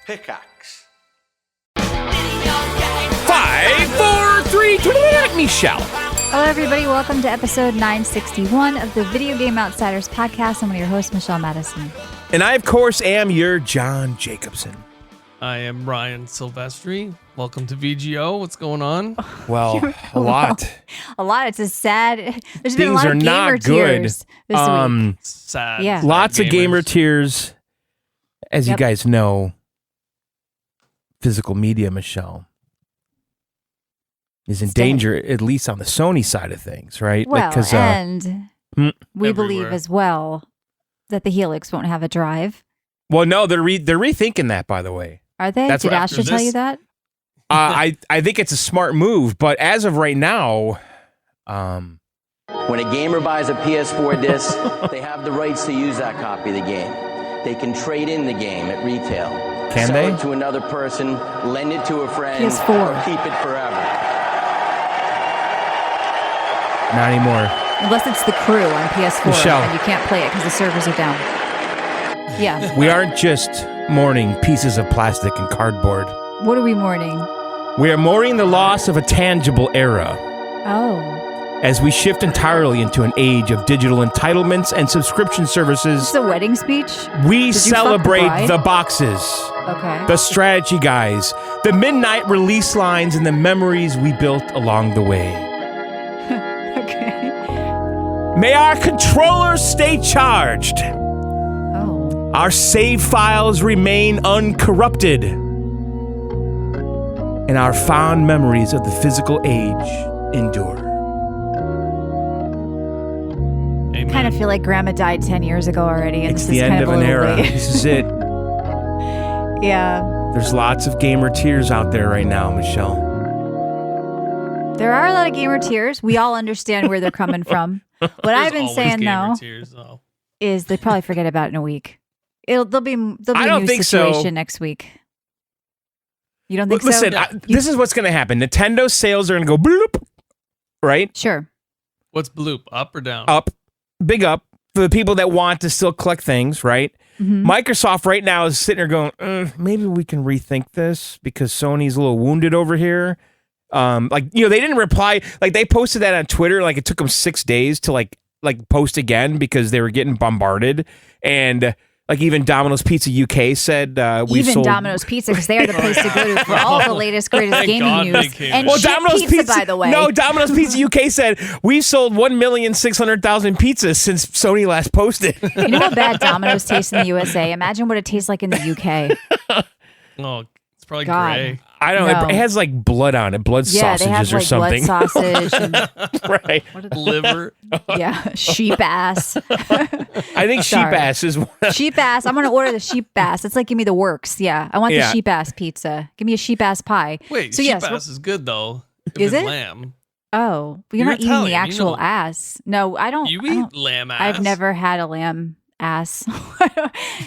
Pickaxe. 5, 4, 3, 2, Michelle. Hello, everybody. Welcome to episode 961 of the Video Game Outsiders podcast. I'm one of your hosts, Michelle Madison. And I, of course, am your John Jacobson. I am Ryan Silvestri. Welcome to VGO. What's going on? Well, a lot. A lot. It's a sad. There's Things been a lot are of gamer not good. tears this week. Sad. Yeah. Lots of gamers. gamer tears. As you guys know, physical media, Michelle, is in danger, at least on the Sony side of things, right? Well, Because, we believe Everywhere. as well that the Helix won't have a drive. well, no, they're rethinking that, by the way. Are they? That's Did what- Asher tell you that? I think it's a smart move, but as of right now, When a gamer buys a PS4 disc, they have the rights to use that copy of the game. They can trade in the game at retail. Can sell they? it to another person, lend it to a friend, PS4. or keep it forever. not anymore. Unless it's the crew on PS4 Michelle. and you can't play it because the servers are down. Yeah. We aren't just mourning pieces of plastic and cardboard. What are we mourning? We are mourning the loss of a tangible era Oh. as we shift entirely into an age of digital entitlements and subscription Is services. this a wedding speech? We Did you fuck the celebrate bride? the boxes, Okay. the strategy guys, the midnight release lines, and the memories we built along the way. Okay. May our controllers stay charged. Oh. Our save files remain uncorrupted. And our fond memories of the physical age endure. Amen. Kind of feel like Grandma died 10 years ago already, and It's this the is end kind of a an little era. late. This is it. Yeah. There's lots of gamer tears out there right now, Michelle. There are a lot of gamer tears. We all understand where they're coming from. What I've been There's saying always gamer though tears, though. is they probably forget about it in a week. There'll be I a don't new think so. situation next week. You don't think Listen, so? this is what's going to happen. Nintendo sales are going to go bloop, right? Sure. What's bloop? Up or down? Up, big up for the people that want to still collect things, right? Mm-hmm. Microsoft right now is sitting there going, maybe we can rethink this because Sony's a little wounded over here. They didn't reply. Like, they posted that on Twitter. Like, it took them 6 days to like post again because they were getting bombarded. And like even Domino's Pizza UK said, we Even sold Domino's Pizza, because they are the place to go to for all the latest, greatest Thank gaming God they news. came. And Well, shit Domino's pizza, by the way. No, Domino's Pizza UK said we sold 1,600,000 pizzas since Sony last posted. You know how bad Domino's tastes in the USA? Imagine what it tastes like in the UK. Oh, it's probably God. gray. I don't know. No. It has like blood on it, blood Yeah, they have sausages or like something. blood sausage and Right. Liver. yeah, sheep ass. I think sheep Sorry. ass is one. Sheep ass. I'm gonna order the sheep ass. It's like give me the works. Yeah, I want Yeah. the sheep ass pizza. Give me a sheep ass pie. Wait, so sheep yes. ass is good, though. If Is it's it? lamb. Oh, but you're You're not eating the Italian, you actual know. ass. No, I don't. You I don't- eat lamb ass. I've never had a lamb ass.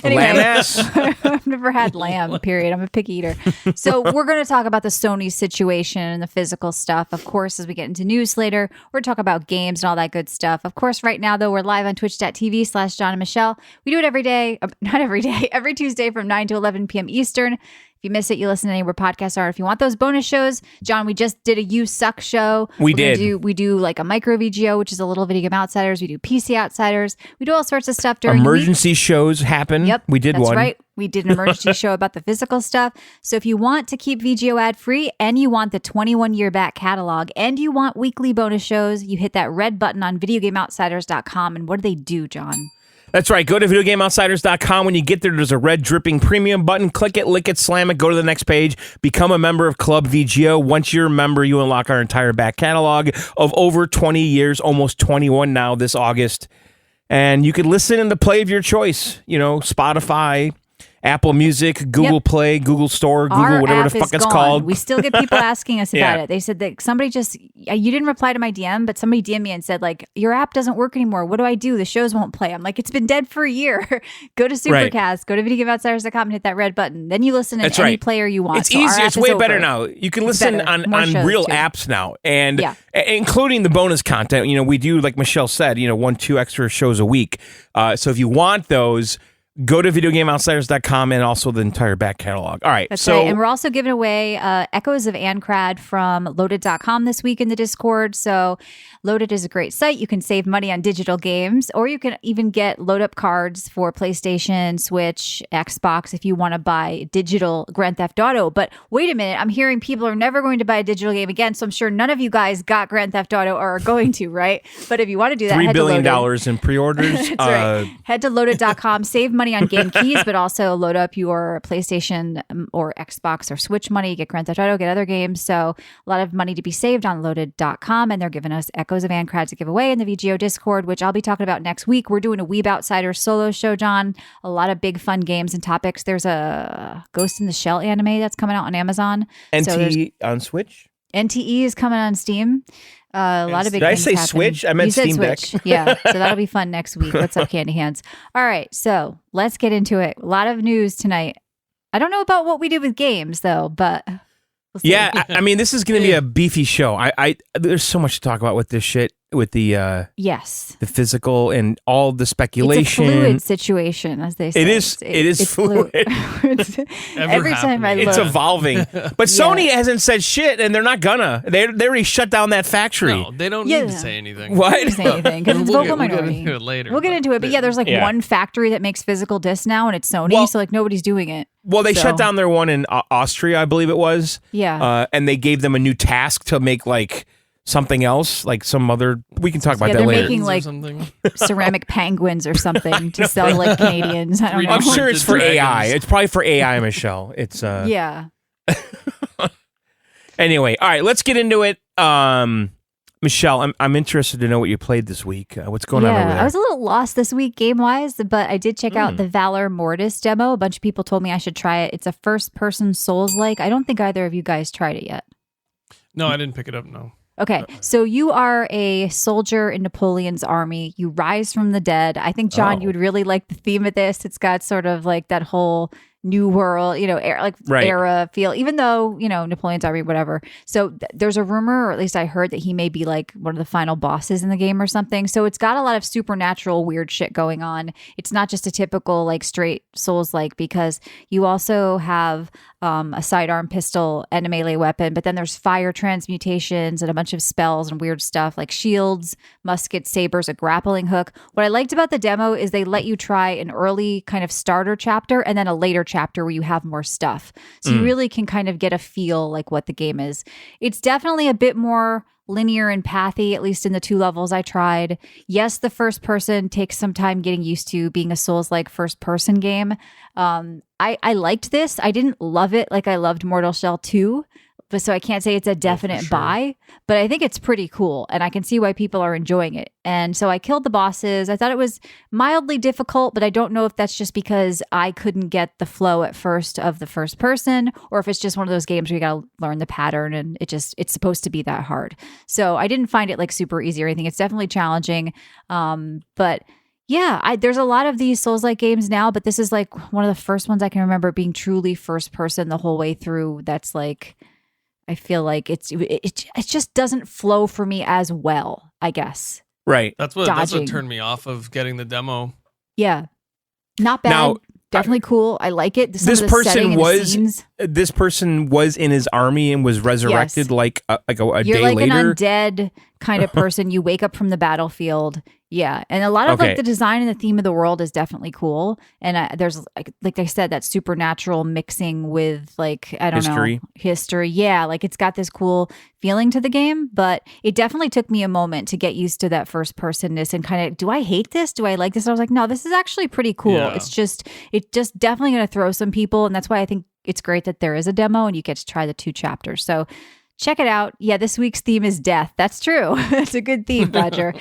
Lamb ass? I've never had lamb, period. I'm a picky eater. So we're going to talk about the Sony situation and the physical stuff. Of course, as we get into news later, we're going to talk about games and all that good stuff. Of course, right now, though, we're live on twitch.tv/John and Michelle. We do it every day. Not every day. Every Tuesday from 9 to 11 p.m. Eastern. If you miss it, you listen to anywhere podcasts are. If you want those bonus shows, John, we just did a You Suck show. We We're gonna did. We do like a micro VGO, which is a little Video Game Outsiders. We do PC Outsiders. We do all sorts of stuff during the week. Emergency shows happen. Yep. We did that's one. right. We did an emergency show about the physical stuff. So if you want to keep VGO ad free and you want the 21-year back catalog and you want weekly bonus shows, you hit that red button on videogameoutsiders.com. And what do they do, John? That's right. Go to videogameoutsiders.com. When you get there, there's a red dripping premium button. Click it, lick it, slam it, go to the next page. Become a member of Club VGO. Once you're a member, you unlock our entire back catalog of over 20 years, almost 21 now this August. And you can listen in the play of your choice. You know, Spotify, Apple Music, Google Yep. Play, Google Store, Google, Our whatever app the fuck is it's gone. called. We still get people asking us Yeah. about it. They said that somebody just, you didn't reply to my DM, but somebody DM'd me and said, like, your app doesn't work anymore. What do I do? The shows won't play. I'm like, it's been dead for a year. Go to Supercast, Right. go to videogameoutsiders.com and hit that red button. Then you listen in That's any right. player you want. It's So our easier. app It's is way over. better now. You can It's listen better. on More shows, real too. apps now, and Yeah. including the bonus content. You know, we do, like Michelle said, 1-2 extra shows a week. So if you want those, Go to videogameoutsiders.com and also the entire back catalog. All right. That's right. And we're also giving away Echoes of Ancrad from loaded.com this week in the Discord. So Loaded is a great site. You can save money on digital games, or you can even get load up cards for PlayStation, Switch, Xbox if you want to buy digital Grand Theft Auto. But wait a minute, I'm hearing people are never going to buy a digital game again. So I'm sure none of you guys got Grand Theft Auto or are going to, right? But if you want to do that, $3 billion in pre-orders. That's right. Head to loaded.com, save money on game keys, but also load up your PlayStation or Xbox or Switch money, get Grand Theft Auto, get other games. So a lot of money to be saved on loaded.com. And they're giving us Echoes of Ancrad to give away in the VGO Discord, which I'll be talking about next week. We're doing a Weeb Outsiders solo show, John. A lot of big fun games and topics. There's a Ghost in the Shell anime that's coming out on Amazon. NT on Switch? NTE is coming on Steam. A lot of big Did I things say happen. Switch? I meant You said Steam Switch. Deck. Yeah, so that'll be fun next week. What's up, Candy Hands? All right, so let's get into it. A lot of news tonight. I don't know about what we do with games, though, but we'll see. Yeah, I mean, this is going to be a beefy show. There's so much to talk about with this shit, with the yes, the physical and all the speculation. It's a fluid situation, as they say. It is fluid. Every time I look, it's evolving. But Sony hasn't said shit, and they're not gonna. They already shut down that factory. No, they don't need to say anything. What? They don't say anything because it's vocal minority. We'll get into it later. We'll get into it, but yeah, there's like one factory that makes physical discs now, and it's Sony, so like nobody's doing it. Well, they shut down their one in Austria, I believe it was. Yeah. And they gave them a new task to make like something else, like some other. We can talk about that they're later. making like ceramic penguins or something to sell like Canadians. I don't know. I'm sure it's for AI. It's probably for AI, Michelle. It's yeah. Anyway, all right, let's get into it. Michelle, I'm interested to know what you played this week. What's going on over there? I was a little lost this week game-wise, but I did check out the Valor Mortis demo. A bunch of people told me I should try it. It's a first-person Souls-like. I don't think either of you guys tried it yet. No, I didn't pick it up, no. Okay, so you are a soldier in Napoleon's army. You rise from the dead. I think, John, you would really like the theme of this. It's got sort of like that whole New World, era feel, even though, Napoleon's army, whatever. So there's a rumor, or at least I heard, that he may be like one of the final bosses in the game or something. So it's got a lot of supernatural weird shit going on. It's not just a typical like straight Souls-like, because you also have a sidearm pistol and a melee weapon, but then there's fire transmutations and a bunch of spells and weird stuff like shields, muskets, sabers, a grappling hook. What I liked about the demo is they let you try an early kind of starter chapter and then a later chapter where you have more stuff. So you really can kind of get a feel like what the game is. It's definitely a bit more linear and pathy, at least in the 2 levels I tried. Yes, the first person takes some time getting used to being a Souls-like first person game. I liked this. I didn't love it like I loved Mortal Shell 2. But so I can't say it's a definite buy, but I think it's pretty cool and I can see why people are enjoying it. And so I killed the bosses. I thought it was mildly difficult, but I don't know if that's just because I couldn't get the flow at first of the first person, or if it's just one of those games where you got to learn the pattern and it's supposed to be that hard. So I didn't find it like super easy or anything. It's definitely challenging. But yeah, there's a lot of these Souls-like games now, but this is like one of the first ones I can remember being truly first person the whole way through. That's like, I feel like it just doesn't flow for me as well, I guess. Right. That's what turned me off of getting the demo. Yeah. Not bad. Now, definitely cool. I like it. This person was in his army and was resurrected like a day later. You're like an undead kind of person. You wake up from the battlefield. Yeah. And a lot of like the design and the theme of the world is definitely cool. And there's like I said, that supernatural mixing with like, I don't know, history. Yeah. Like it's got this cool feeling to the game, but it definitely took me a moment to get used to that first personness and kind of, do I hate this? Do I like this? And I was like, no, this is actually pretty cool. Yeah. It's just definitely going to throw some people. And that's why I think it's great that there is a demo and you get to try the 2 chapters. So check it out. Yeah, this week's theme is death. That's true. It's a good theme, Badger.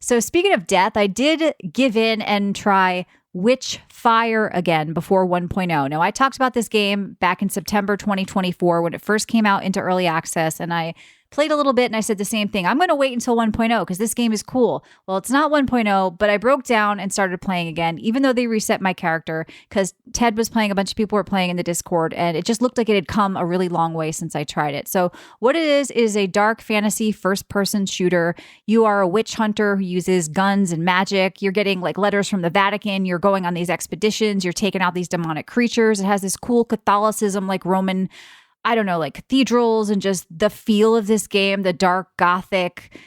So speaking of death, I did give in and try Witchfire again before 1.0. Now, I talked about this game back in September 2024 when it first came out into early access, and I played a little bit and I said the same thing. I'm going to wait until 1.0 because this game is cool. Well, it's not 1.0, but I broke down and started playing again, even though they reset my character because Ted was playing, a bunch of people were playing in the Discord, and it just looked like it had come a really long way since I tried it. So what it is a dark fantasy first-person shooter. You are a witch hunter who uses guns and magic. You're getting like letters from the Vatican. You're going on these expeditions. You're taking out these demonic creatures. It has this cool Catholicism, like Roman, I don't know, like cathedrals, and just the feel of this game, the dark gothic.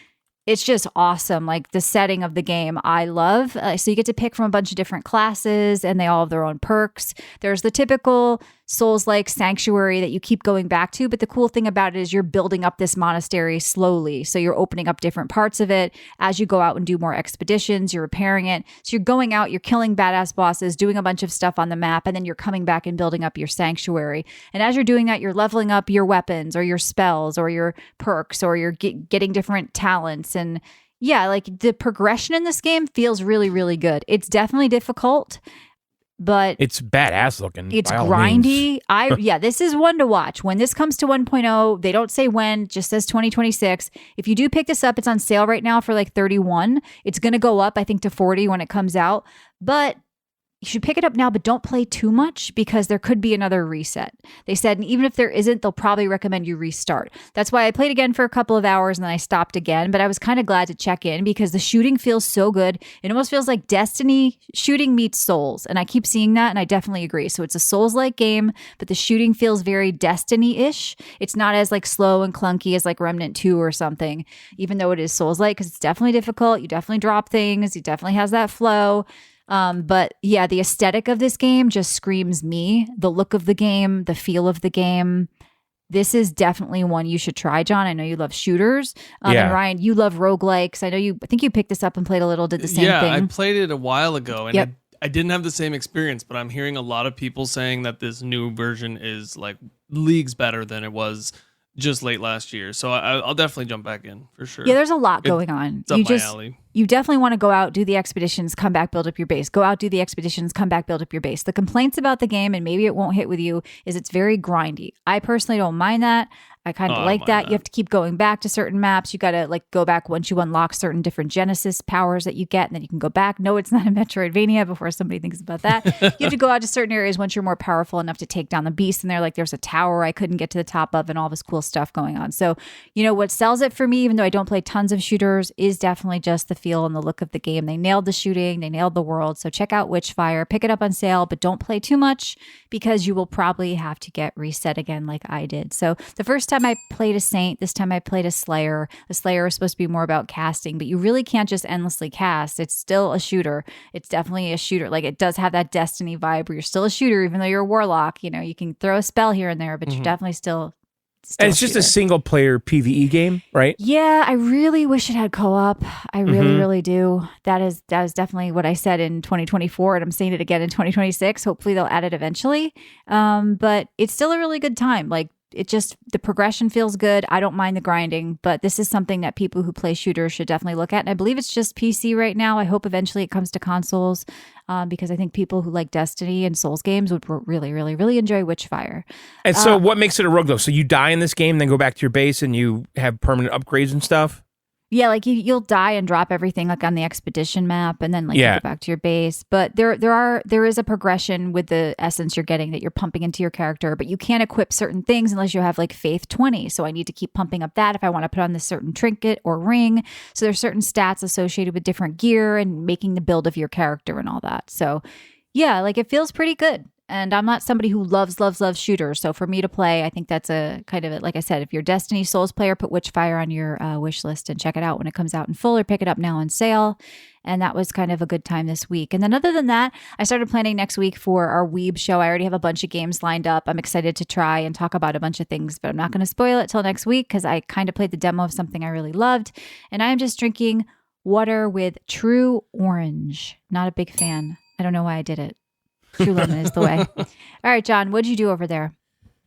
It's just awesome. Like the setting of the game, I love. So you get to pick from a bunch of different classes, and they all have their own perks. There's the typical Souls-like sanctuary that you keep going back to, but the cool thing about it is you're building up this monastery slowly. So you're opening up different parts of it as you go out and do more expeditions. You're repairing it. So you're going out, you're killing badass bosses, doing a bunch of stuff on the map, and then you're coming back and building up your sanctuary. And as you're doing that, you're leveling up your weapons or your spells or your perks, or you're getting different talents. And yeah, like the progression in this game feels really, really good. It's definitely difficult, but it's badass looking. It's by all grindy. means. This is one to watch. When this comes to 1.0, they don't say when, just says 2026. If you do pick this up, it's on sale right now for like 31. It's going to go up, I think, to 40 when it comes out. But you should pick it up now, but don't play too much because there could be another reset. They said, and even if there isn't, they'll probably recommend you restart. That's why I played again for a couple of hours and then I stopped again, but I was kind of glad to check in because the shooting feels so good. It almost feels like Destiny shooting meets Souls. And I keep seeing that, and I definitely agree. So it's a Souls-like game, but the shooting feels very Destiny-ish. It's not as like slow and clunky as like Remnant 2 or something, even though it is Souls-like, because it's definitely difficult. You definitely drop things. It definitely has that flow. But yeah, the aesthetic of this game just screams me. The look of the game, the feel of the game. This is definitely one you should try, John. I know you love shooters. And Ryan, you love roguelikes. I think you picked this up and played a little, did the same thing. Yeah, I played it a while ago, and I didn't have the same experience, but I'm hearing a lot of people saying that this new version is like leagues better than it was just late last year. So I'll definitely jump back in for sure. Yeah, there's a lot going on. It's up my alley. You definitely want to go out, do the expeditions, come back, build up your base. Go out, do the expeditions, come back, build up your base. The complaints about the game, and maybe it won't hit with you, is it's very grindy. I personally don't mind that. I kind of like that. You have to keep going back to certain maps. You got to like go back once you unlock certain different Genesis powers that you get, and then you can go back. No, it's not a Metroidvania before somebody thinks about that. You have to go out to certain areas once you're more powerful enough to take down the beast. And they're like, there's a tower I couldn't get to the top of and all this cool stuff going on. So, you know, what sells it for me, even though I don't play tons of shooters, is definitely just the feel and the look of the game. They nailed the shooting. They nailed the world. So check out Witchfire. Pick it up on sale, but don't play too much because you will probably have to get reset again like I did. So the first time I played a Saint, this time I played a Slayer. The Slayer is supposed to be more about casting, but you really can't just endlessly cast. It's still a shooter. It's definitely a shooter. Like it does have that Destiny vibe where you're still a shooter, even though you're a warlock. You know, you can throw a spell here and there, but you're definitely still and it's just a single player PvE game, right? Yeah, I really wish it had co-op. I really, really do. That is definitely what I said in 2024, and I'm saying it again in 2026. Hopefully they'll add it eventually. But it's still a really good time. Like it just, the progression feels good. I don't mind the grinding, but this is something that people who play shooters should definitely look at. And I believe it's just PC right now. I hope eventually it comes to consoles because I think people who like Destiny and Souls games would really, really, really enjoy Witchfire. And so what makes it a rogue though? So you die in this game, then go back to your base and you have permanent upgrades and stuff? Yeah, like you'll die and drop everything like on the expedition map, and then like you go back to your base. But there is a progression with the essence you're getting that you're pumping into your character. But you can't equip certain things unless you have like Faith 20. So I need to keep pumping up that if I want to put on this certain trinket or ring. So there's certain stats associated with different gear and making the build of your character and all that. So yeah, like it feels pretty good. And I'm not somebody who loves shooters. So for me to play, I think that's a kind of, like I said, if you're a Destiny Souls player, put Witchfire on your wish list and check it out when it comes out in full, or pick it up now on sale. And that was kind of a good time this week. And then other than that, I started planning next week for our Weeb show. I already have a bunch of games lined up. I'm excited to try and talk about a bunch of things, but I'm not going to spoil it till next week because I kind of played the demo of something I really loved. And I am just drinking water with True Orange. Not a big fan. I don't know why I did it. True lemon is the way. All right, John, what'd you do over there?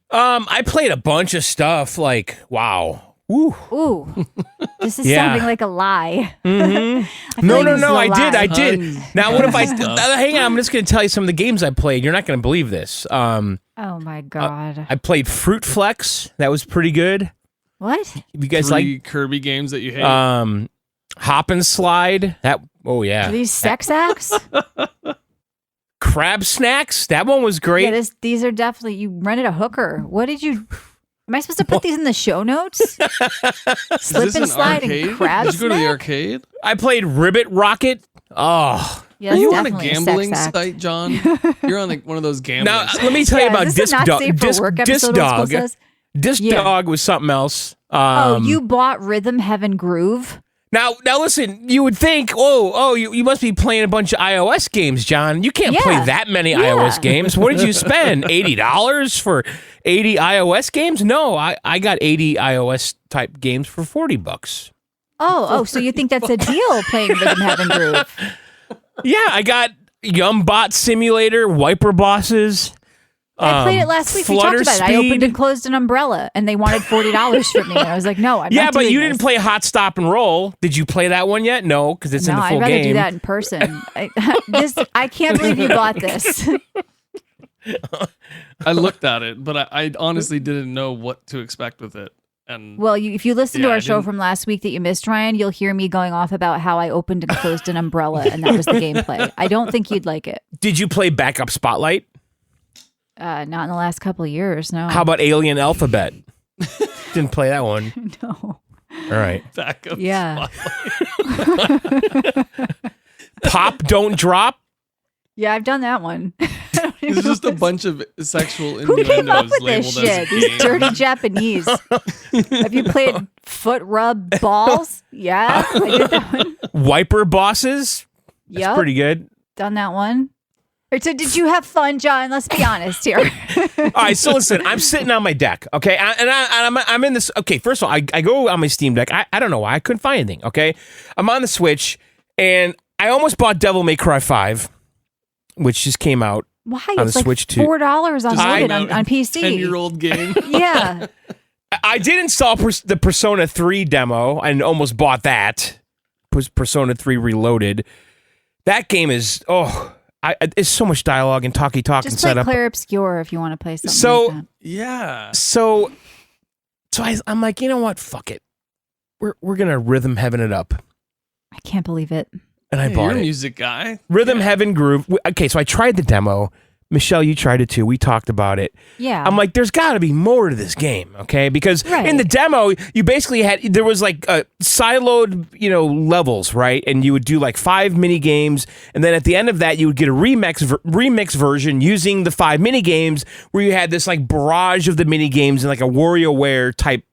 I played a bunch of stuff. Like, wow. Ooh. This is sounding like a lie. Mm-hmm. No, I did. Now, what if I... hang on, I'm just going to tell you some of the games I played. You're not going to believe this. Oh, my God. I played Fruit Flex. That was pretty good. What? You guys Three Kirby games that you hate. like Hop and Slide? Yeah. Are these sex acts? Crab Snacks? That one was great. Yeah, these are definitely, you rented a hooker. What did you, am I supposed to put these in the show notes? Slip Is this and an slide arcade? and crab Did you go to the snack? arcade? I played Ribbit Rocket. Oh. Yeah, Are that's you on a definitely gambling sex act. site, John? You're on one of those gambling Now, sites. let me tell you about is this Disc a not Dog. safe for work Disc episode what school Dog. says? Disc Yeah. Dog was something else. You bought Rhythm Heaven Groove? Now listen, you would think, you must be playing a bunch of iOS games, John. You can't play Yeah. that many Yeah. iOS games. What did you spend? $80 for 80 iOS games? No, I got 80 iOS type games for $40. So you think that's a deal playing Rhythm Heaven Groove? Yeah, I got Yumbot Simulator, Wiper Bosses. I played it last week. We talked about it. I Speed. opened and closed an umbrella, and they wanted $40 from me. And I was like, no, I'm Yeah, not but doing you this. didn't play Hot Stop and Roll. Did you play that one yet? No, because it's in No, the I'd full rather game. do that in person. I can't believe you bought this. I looked at it, but I honestly didn't know what to expect with it. And Well, if you listen to Yeah, our I show didn't- from last week that you missed, Ryan, you'll hear me going off about how I opened and closed an umbrella, and that was the gameplay. I don't think you'd like it. Did you play Backup Spotlight? Not in the last couple of years, no. How about Alien Alphabet? Didn't play that one. No. All right. backup. Yeah. Pop Don't Drop. Yeah, I've done that one. It's just a bunch of sexual Who came up innuendos with labeled this as a shit? These game. dirty Japanese. Have you played Foot Rub Balls? Yeah, I did that one. Wiper Bosses. That's Yep, pretty good. done that one. So did you have fun, John? Let's be honest here. All right, so listen, I'm sitting on my deck, okay, I'm in this. Okay, first of all, I go on my Steam Deck. I don't know why I couldn't find anything. Okay, I'm on the Switch, and I almost bought Devil May Cry 5, which just came out. Why? On It's the like Switch too. $4 on Just Loaded came out on a PC. 10-year-old game. Yeah. I did install the Persona 3 demo and almost bought that. Persona 3 Reloaded. That game is it's so much dialogue and talky talk and Just play setup. Claire Obscure if you want to play something So- like that. Yeah. So I'm like, you know what? Fuck it. We're gonna Rhythm Heaven it up, I can't believe it. and I Hey, bought you're a it. music guy. Rhythm Heaven Groove. Okay, so I tried the demo. Michelle, you tried it too. We talked about it. Yeah. I'm like, there's got to be more to this game, okay? Because Right. in the demo, you basically there was like siloed, levels, right? And you would do like 5 mini games, and then at the end of that, you would get a remix version using the 5 mini games, where you had this like barrage of the mini games and like a WarioWare type,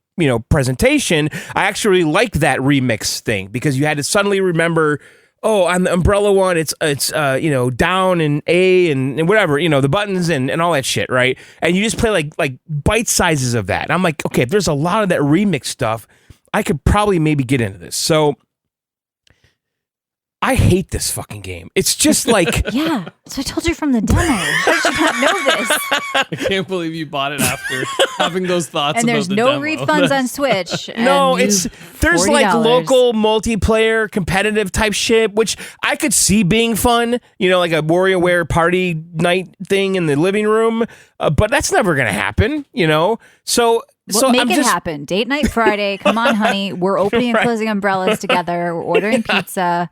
presentation. I actually liked that remix thing because you had to suddenly remember. Oh, on the umbrella one, it's down and A and whatever, the buttons and all that shit, right? And you just play like bite sizes of that. And I'm like, okay, if there's a lot of that remix stuff, I could probably maybe get into this. So I hate this fucking game. It's just like Yeah. So I told you from the demo. How did you not know this? I can't believe you bought it after having those thoughts. And there's about the no demo. refunds on Switch. no, and there's like $40. local multiplayer competitive type shit, which I could see being fun, like a WarioWare party night thing in the living room, but that's never gonna happen, So Well, make I'm it just, happen. Date night Friday. Come on, honey. We're opening and Right. closing umbrellas together. We're ordering pizza.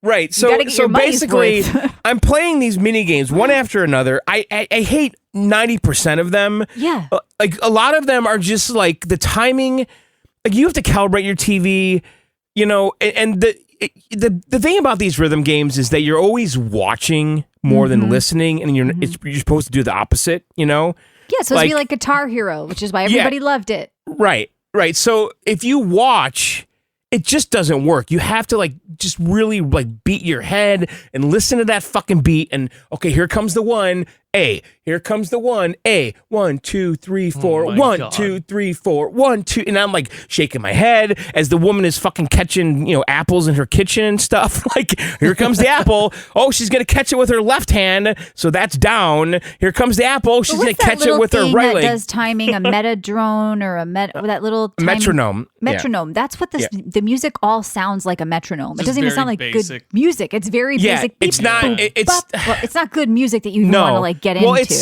Right. You gotta get So your money's basically, worth. I'm playing these mini games one after another. I hate 90% of them. Yeah. Like a lot of them are just like the timing. Like you have to calibrate your TV, and the thing about these rhythm games is that you're always watching more than listening, and you're supposed to do the opposite. Yeah, so it's Like- be like Guitar Hero, which is why everybody loved it. Right. So if you watch, it just doesn't work. You have to like just really like beat your head and listen to that fucking beat. And okay, here comes the one A. Here comes the one A. 1, 2, 3, 4. my 1, God. 2, 3, 4. 1, 2. And I'm like shaking my head as the woman is fucking catching apples in her kitchen and stuff. Like here comes the apple. Oh, she's gonna catch it with her left hand, so that's down. Here comes the apple. She's gonna What's that catch it little with her thing right that leg. does timing, a metadrone or that little timing, Metronome. Yeah. Metronome. That's what the music all sounds like, a metronome. It Just doesn't even very sound like basic. good music. It's very Yeah, basic. it's Beep, not. boom, It's bop. Well, it's not good music that you no. want to like get well, into.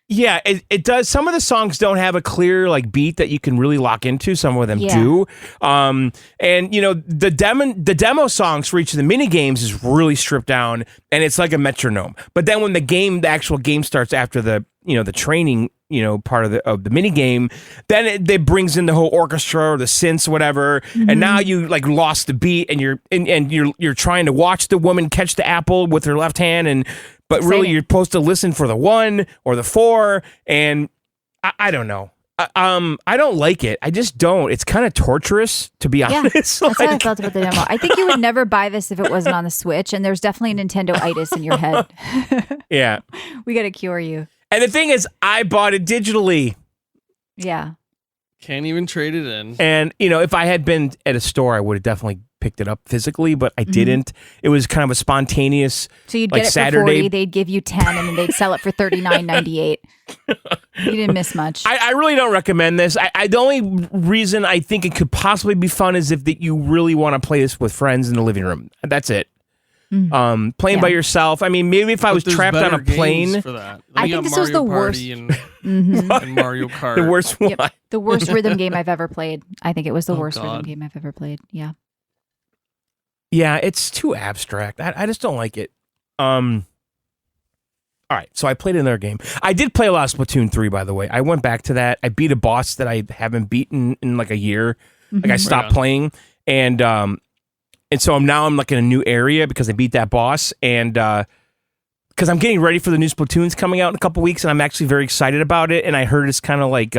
Yeah, it does. Some of the songs don't have a clear like beat that you can really lock into. Some of them do. And the demo songs for each of the mini games is really stripped down, and it's like a metronome. But then when the actual game starts after the training part of the mini game, then it brings in the whole orchestra or the synths, whatever. And now you like lost the beat, and you're trying to watch the woman catch the apple with her left hand, but really you're supposed to listen for the 1 or the 4, and I don't know. I don't like it. I just don't. It's kind of torturous, to be honest. That's how I felt about the demo. I think you would never buy this if it wasn't on the Switch, and there's definitely a Nintendo-itis in your head. Yeah. We got to cure you. And the thing is, I bought it digitally. Yeah. Can't even trade it in. And, if I had been at a store, I would have definitely picked it up physically, but I didn't. It was kind of a spontaneous, so you'd like, get it Saturday. for 40, they'd give you 10, and then they'd sell it for $39.98. You didn't miss much. I really don't recommend this. The only reason I think it could possibly be fun is if you really want to play this with friends in the living room. That's it. Playing by yourself. I mean, maybe if I was trapped on a plane. For that. I think this was the worst. And Mario Kart. The worst one. Yep. The worst rhythm game I've ever played. I think it was the worst God. rhythm game I've ever played. Yeah. Yeah, it's too abstract. I just don't like it. All right, so I played another game. I did play a lot of Splatoon 3, by the way. I went back to that. I beat a boss that I haven't beaten in like a year. Like I stopped playing, and so I'm like in a new area because I beat that boss, and because I'm getting ready for the new Splatoons coming out in a couple weeks, and I'm actually very excited about it. And I heard it's kind of like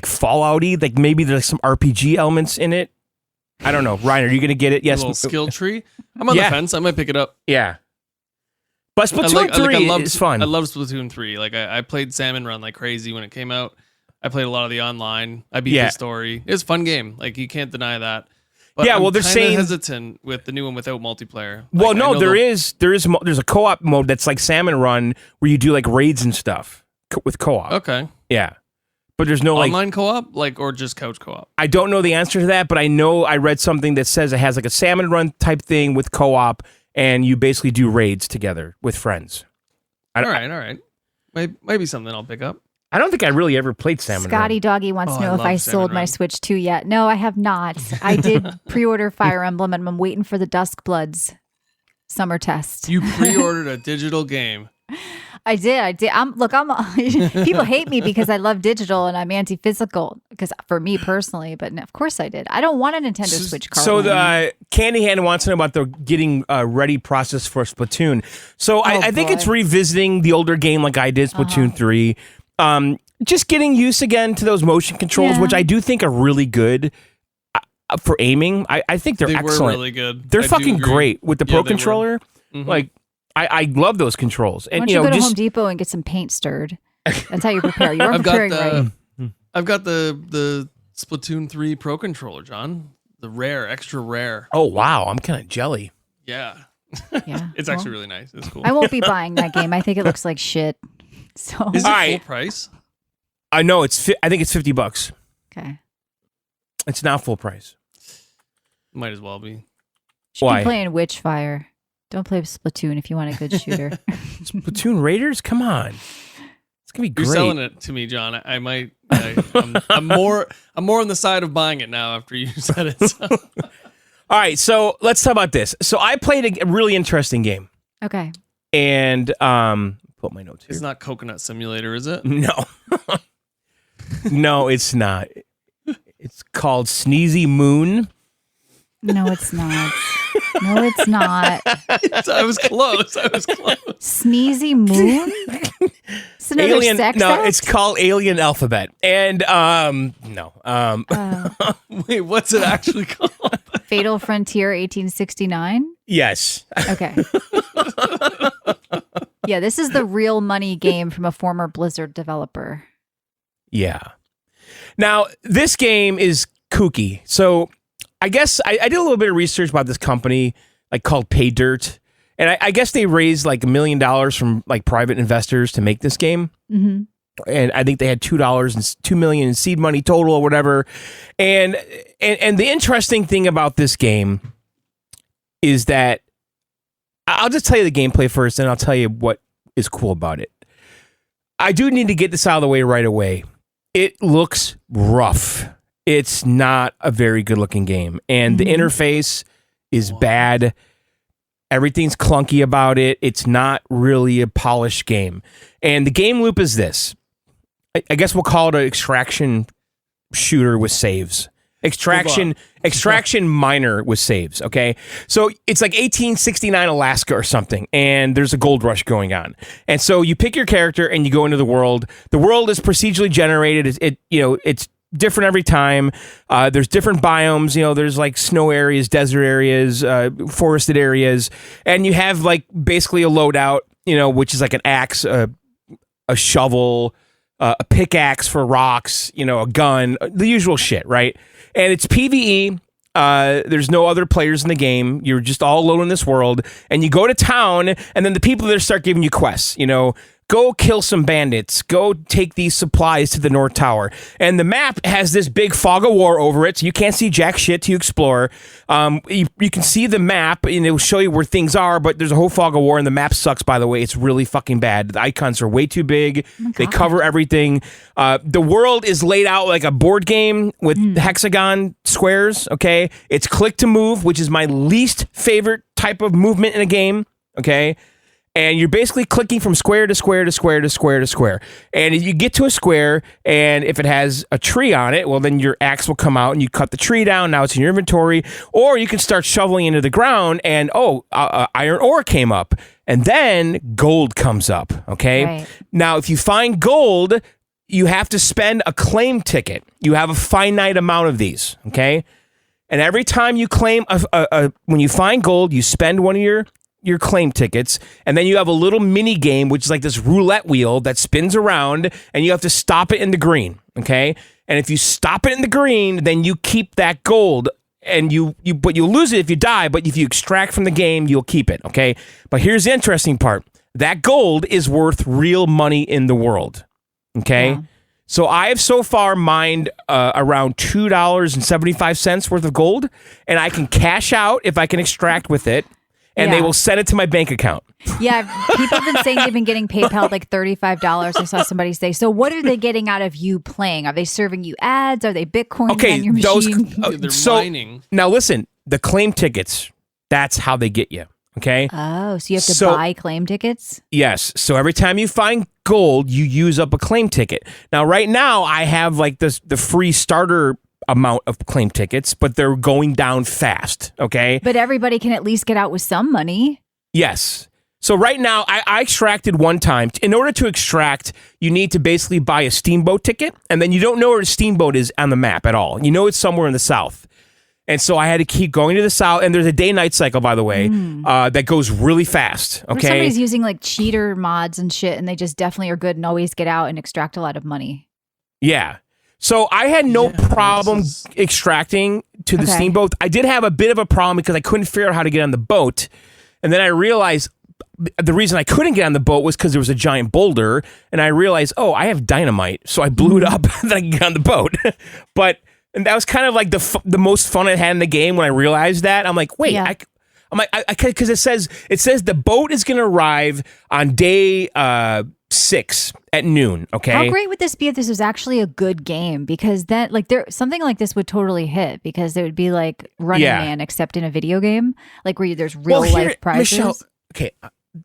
Fallout-y, like maybe there's some RPG elements in it. I don't know. Ryan, are you going to get it? Yes. A little skill tree. I'm on the fence. I might pick it up. Yeah. But Splatoon 3 is fun. I love Splatoon 3. Like I played Salmon Run like crazy when it came out. I played a lot of the online. I beat the story. It's a fun game. Like you can't deny that. But yeah, well, I'm they're saying hesitant with the new one without multiplayer. Well, no, there's a co-op mode that's like Salmon Run where you do like raids and stuff with co-op. Okay. Yeah. But there's no online co-op, or just couch co-op. I don't know the answer to that, but I know I read something that says it has like a Salmon Run type thing with co-op, and you basically do raids together with friends. All right. Maybe something I'll pick up. I don't think I really ever played Salmon Run. Scotty Doggy wants to know if I sold my Switch 2 yet. No, I have not. I did pre-order Fire Emblem, and I'm waiting for the Duskbloods summer test. You pre-ordered a digital game. I did. People hate me because I love digital and I'm anti-physical because for me personally, but of course I did. I don't want a Nintendo Switch card. So the Candy Hand wants to know about the getting ready process for Splatoon. So I think it's revisiting the older game like I did, Splatoon 3. Just getting used again to those motion controls, which I do think are really good for aiming. I think they're excellent. Were really good. They're fucking great with the Pro Controller. Like, I love those controls. And why don't you go to Home Depot and get some paint stirred? That's how you prepare. You aren't preparing right. I've got the Splatoon 3 Pro Controller, John. The rare, extra rare. Oh, wow. I'm kind of jelly. Yeah. Yeah. It's actually really nice. It's cool. I won't be buying that game. I think it looks like shit. So is it full price? I know I think it's $50. Okay. It's not full price. Might as well be. Should be playing Witchfire. Don't play Splatoon if you want a good shooter. Splatoon Raiders? Come on. It's gonna be great. You're selling it to me, John. I might. I'm more on the side of buying it now after you said it. So. All right, so let's talk about this. So I played a really interesting game. Okay. And put my notes here. It's not Coconut Simulator, is it? No. No, it's not. It's called Sneezy Moon. No, it's not. No, it's not. I was close. Sneezy Moon? It's another Alien, sex no, act? it's called Alien Alphabet. And no. Wait, what's it actually called? Fatal Frontier 1869? Yes. Okay. Yeah, this is the real money game from a former Blizzard developer. Yeah. Now, this game is kooky. So I guess I did a little bit of research about this company like called Pay Dirt. And I guess they raised like $1 million from like private investors to make this game. Mm-hmm. And I think they had $2 million in seed money total or whatever. And the interesting thing about this game is that I'll just tell you the gameplay first, and I'll tell you what is cool about it. I do need to get this out of the way right away. It looks rough. It's not a very good looking game. And the interface is bad. Everything's clunky about it. It's not really a polished game. And the game loop is this. I guess we'll call it an extraction shooter with saves. Extraction miner with saves, okay? So it's like 1869 Alaska or something, and there's a gold rush going on. And so you pick your character and you go into the world. The world is procedurally generated. It's different every time. There's different biomes. There's like snow areas, desert areas, forested areas, and you have like basically a loadout, which is like an axe, a shovel, a pickaxe for rocks, a gun, the usual shit, right? And it's PvE. There's no other players in the game. You're just all alone in this world, and you go to town, and then the people there start giving you quests. Go kill some bandits. Go take these supplies to the North Tower. And the map has this big fog of war over it, so you can't see jack shit to explore. You can see the map, and it will show you where things are, but there's a whole fog of war, and the map sucks, by the way. It's really fucking bad. The icons are way too big. They cover everything. The world is laid out like a board game with hexagon squares, okay? It's click to move, which is my least favorite type of movement in a game, okay? And you're basically clicking from square to square to square to square to square. And if you get to a square, and if it has a tree on it, well, then your axe will come out and you cut the tree down. Now it's in your inventory. Or you can start shoveling into the ground and, iron ore came up. And then gold comes up, okay? Right. Now, if you find gold, you have to spend a claim ticket. You have a finite amount of these, okay? And every time you claim, when you find gold, you spend one of your claim tickets, and then you have a little mini game, which is like this roulette wheel that spins around, and you have to stop it in the green, okay? And if you stop it in the green, then you keep that gold, and but you'll lose it if you die, but if you extract from the game, you'll keep it, okay? But here's the interesting part. That gold is worth real money in the world, okay? Yeah. So I have so far mined around $2.75 worth of gold, and I can cash out if I can extract with it, and they will send it to my bank account. Yeah, people have been saying they've been getting PayPal like $35. I saw somebody say. So what are they getting out of you playing? Are they serving you ads? Are they Bitcoin on your machine? They're mining. Now listen, the claim tickets, that's how they get you, okay? Oh, so you have to buy claim tickets? Yes. So every time you find gold, you use up a claim ticket. Now, right now, I have like the free starter amount of claim tickets, but they're going down fast, okay? But everybody can at least get out with some money. Yes. So right now, I extracted one time. In order to extract, you need to basically buy a steamboat ticket, and then you don't know where the steamboat is on the map at all. You know it's somewhere in the south. And so I had to keep going to the south, and there's a day-night cycle, by the way, that goes really fast, okay? Or somebody's using like cheater mods and shit, and they just definitely are good and always get out and extract a lot of money. Yeah. So I had no problem extracting to the steamboat. I did have a bit of a problem because I couldn't figure out how to get on the boat. And then I realized the reason I couldn't get on the boat was because there was a giant boulder. And I realized, I have dynamite. So I blew it up and then I could get on the boat. And that was kind of like the most fun I had in the game when I realized that. I'm like, wait, because it says the boat is going to arrive on day 6 at noon. Okay. How great would this be if this was actually a good game? Because then, like, something like this would totally hit because it would be like Running Man, except in a video game, like where there's real life prizes. Michelle, okay.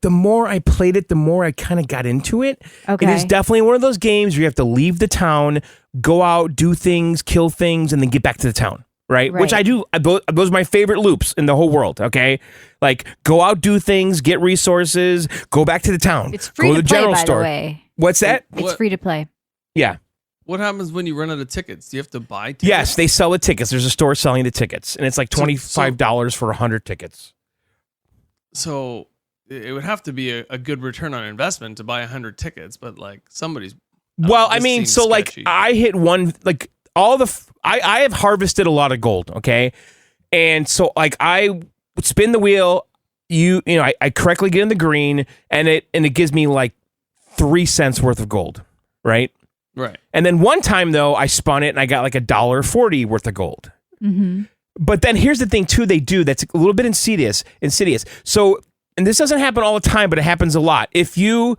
The more I played it, the more I kind of got into it. Okay. It is definitely one of those games where you have to leave the town, go out, do things, kill things, and then get back to the town. Right? Which I do. Those are my favorite loops in the whole world. Okay, like go out, do things, get resources, go back to the town. It's free go to the play, general by store. the way. What's that? It's free to play. Yeah. What happens when you run out of tickets? Do you have to buy tickets? Yes, they sell the tickets. There's a store selling the tickets, and it's like $25 for 100 tickets. So it would have to be a good return on investment to buy 100 tickets, but like somebody's. Well, I mean, so like I hit one like. I have harvested a lot of gold, okay? And so like I would spin the wheel, I correctly get in the green, and it gives me like 3 cents worth of gold, right? Right. And then one time though, I spun it and I got like $1.40 worth of gold. Mm-hmm. But then here's the thing too, they do that's a little bit insidious. So, and this doesn't happen all the time, but it happens a lot. If you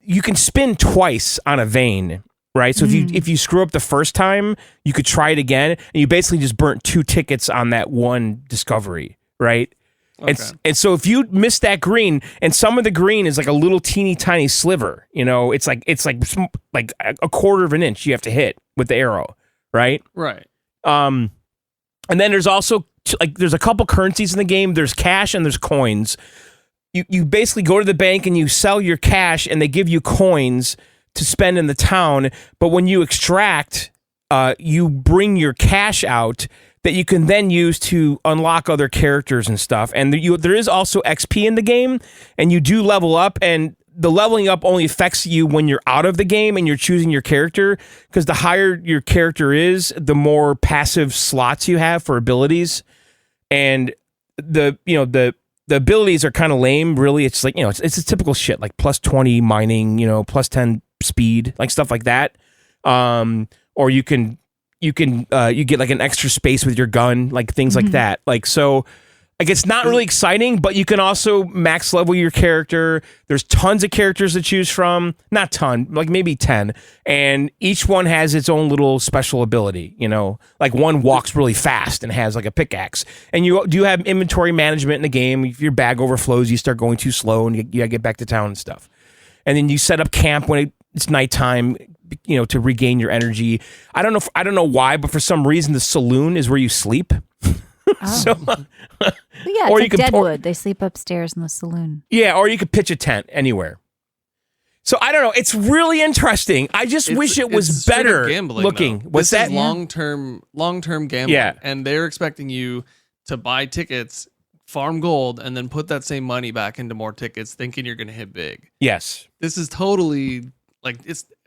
you can spin twice on a vein, right? So if you screw up the first time, you could try it again, and you basically just burnt 2 tickets on that one discovery, right? Okay. And so if you miss that green, and some of the green is like a little teeny tiny sliver, it's like a quarter of an inch you have to hit with the arrow, right? Right. And then there's also there's a couple currencies in the game. There's cash and there's coins. You basically go to the bank and you sell your cash, and they give you coins to spend in the town. But when you extract, you bring your cash out that you can then use to unlock other characters and stuff. And there is also XP in the game, and you do level up, and the leveling up only affects you when you're out of the game and you're choosing your character, because the higher your character is, the more passive slots you have for abilities. And the abilities are kind of lame, really. It's like, it's a typical shit, like plus 20 mining, plus 10 speed, like stuff like that. Or you get like an extra space with your gun, like things like that. Like, so like it's not really exciting, but you can also max level your character. There's tons of characters to choose from. Not ton, like maybe 10. And each one has its own little special ability, like one walks really fast and has like a pickaxe. And you do have inventory management in the game. If your bag overflows, you start going too slow and you gotta get back to town and stuff. And then you set up camp when it's nighttime, to regain your energy. I don't know why, but for some reason the saloon is where you sleep. Oh. So, yeah, or it's you like could Deadwood. They sleep upstairs in the saloon. Yeah, or you could pitch a tent anywhere. So I don't know. It's really interesting. I just wish it was straight up better gambling, looking. though. What's this that? Is long-term gambling. Yeah. And they're expecting you to buy tickets, farm gold, and then put that same money back into more tickets, thinking you're going to hit big. Yes. This is totally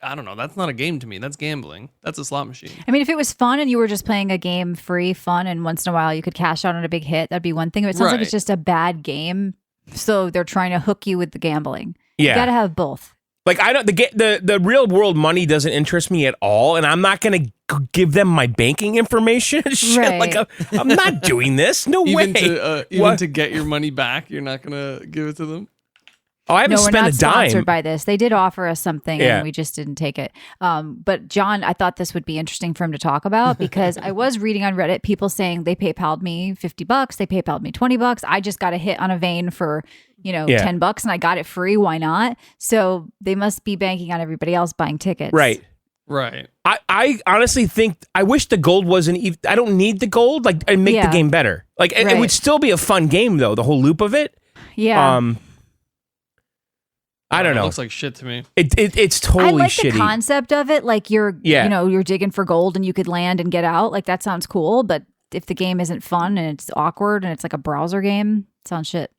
I don't know. That's not a game to me. That's gambling. That's a slot machine. I mean, if it was fun and you were just playing a game free, fun, and once in a while you could cash out on a big hit, that'd be one thing. But it sounds like it's just a bad game, so they're trying to hook you with the gambling. Yeah. You got to have both. Like the real world money doesn't interest me at all, and I'm not going to give them my banking information. Shit, Right. like I'm not doing this. No way. Even to get your money back, you're not gonna give it to them. Oh, I haven't No, we're spent not a dime. sponsored by this. They did offer us something, Yeah. and we just didn't take it. But John, I thought this would be interesting for him to talk about because I was reading on Reddit people saying they PayPal'd me $50, they PayPal'd me $20. I just got a hit on a vein for $10, and I got it free. Why not? So they must be banking on everybody else buying tickets, Right. Right. I honestly think I wish the gold wasn't even. I don't need the gold. Like, I'd make the game better. Like, it would still be a fun game though. The whole loop of it. Yeah. I don't know. It looks like shit to me. It's totally I like shitty. the concept of it. Like you're digging for gold and you could land and get out. Like that sounds cool. But if the game isn't fun and it's awkward and it's like a browser game, it sounds shit.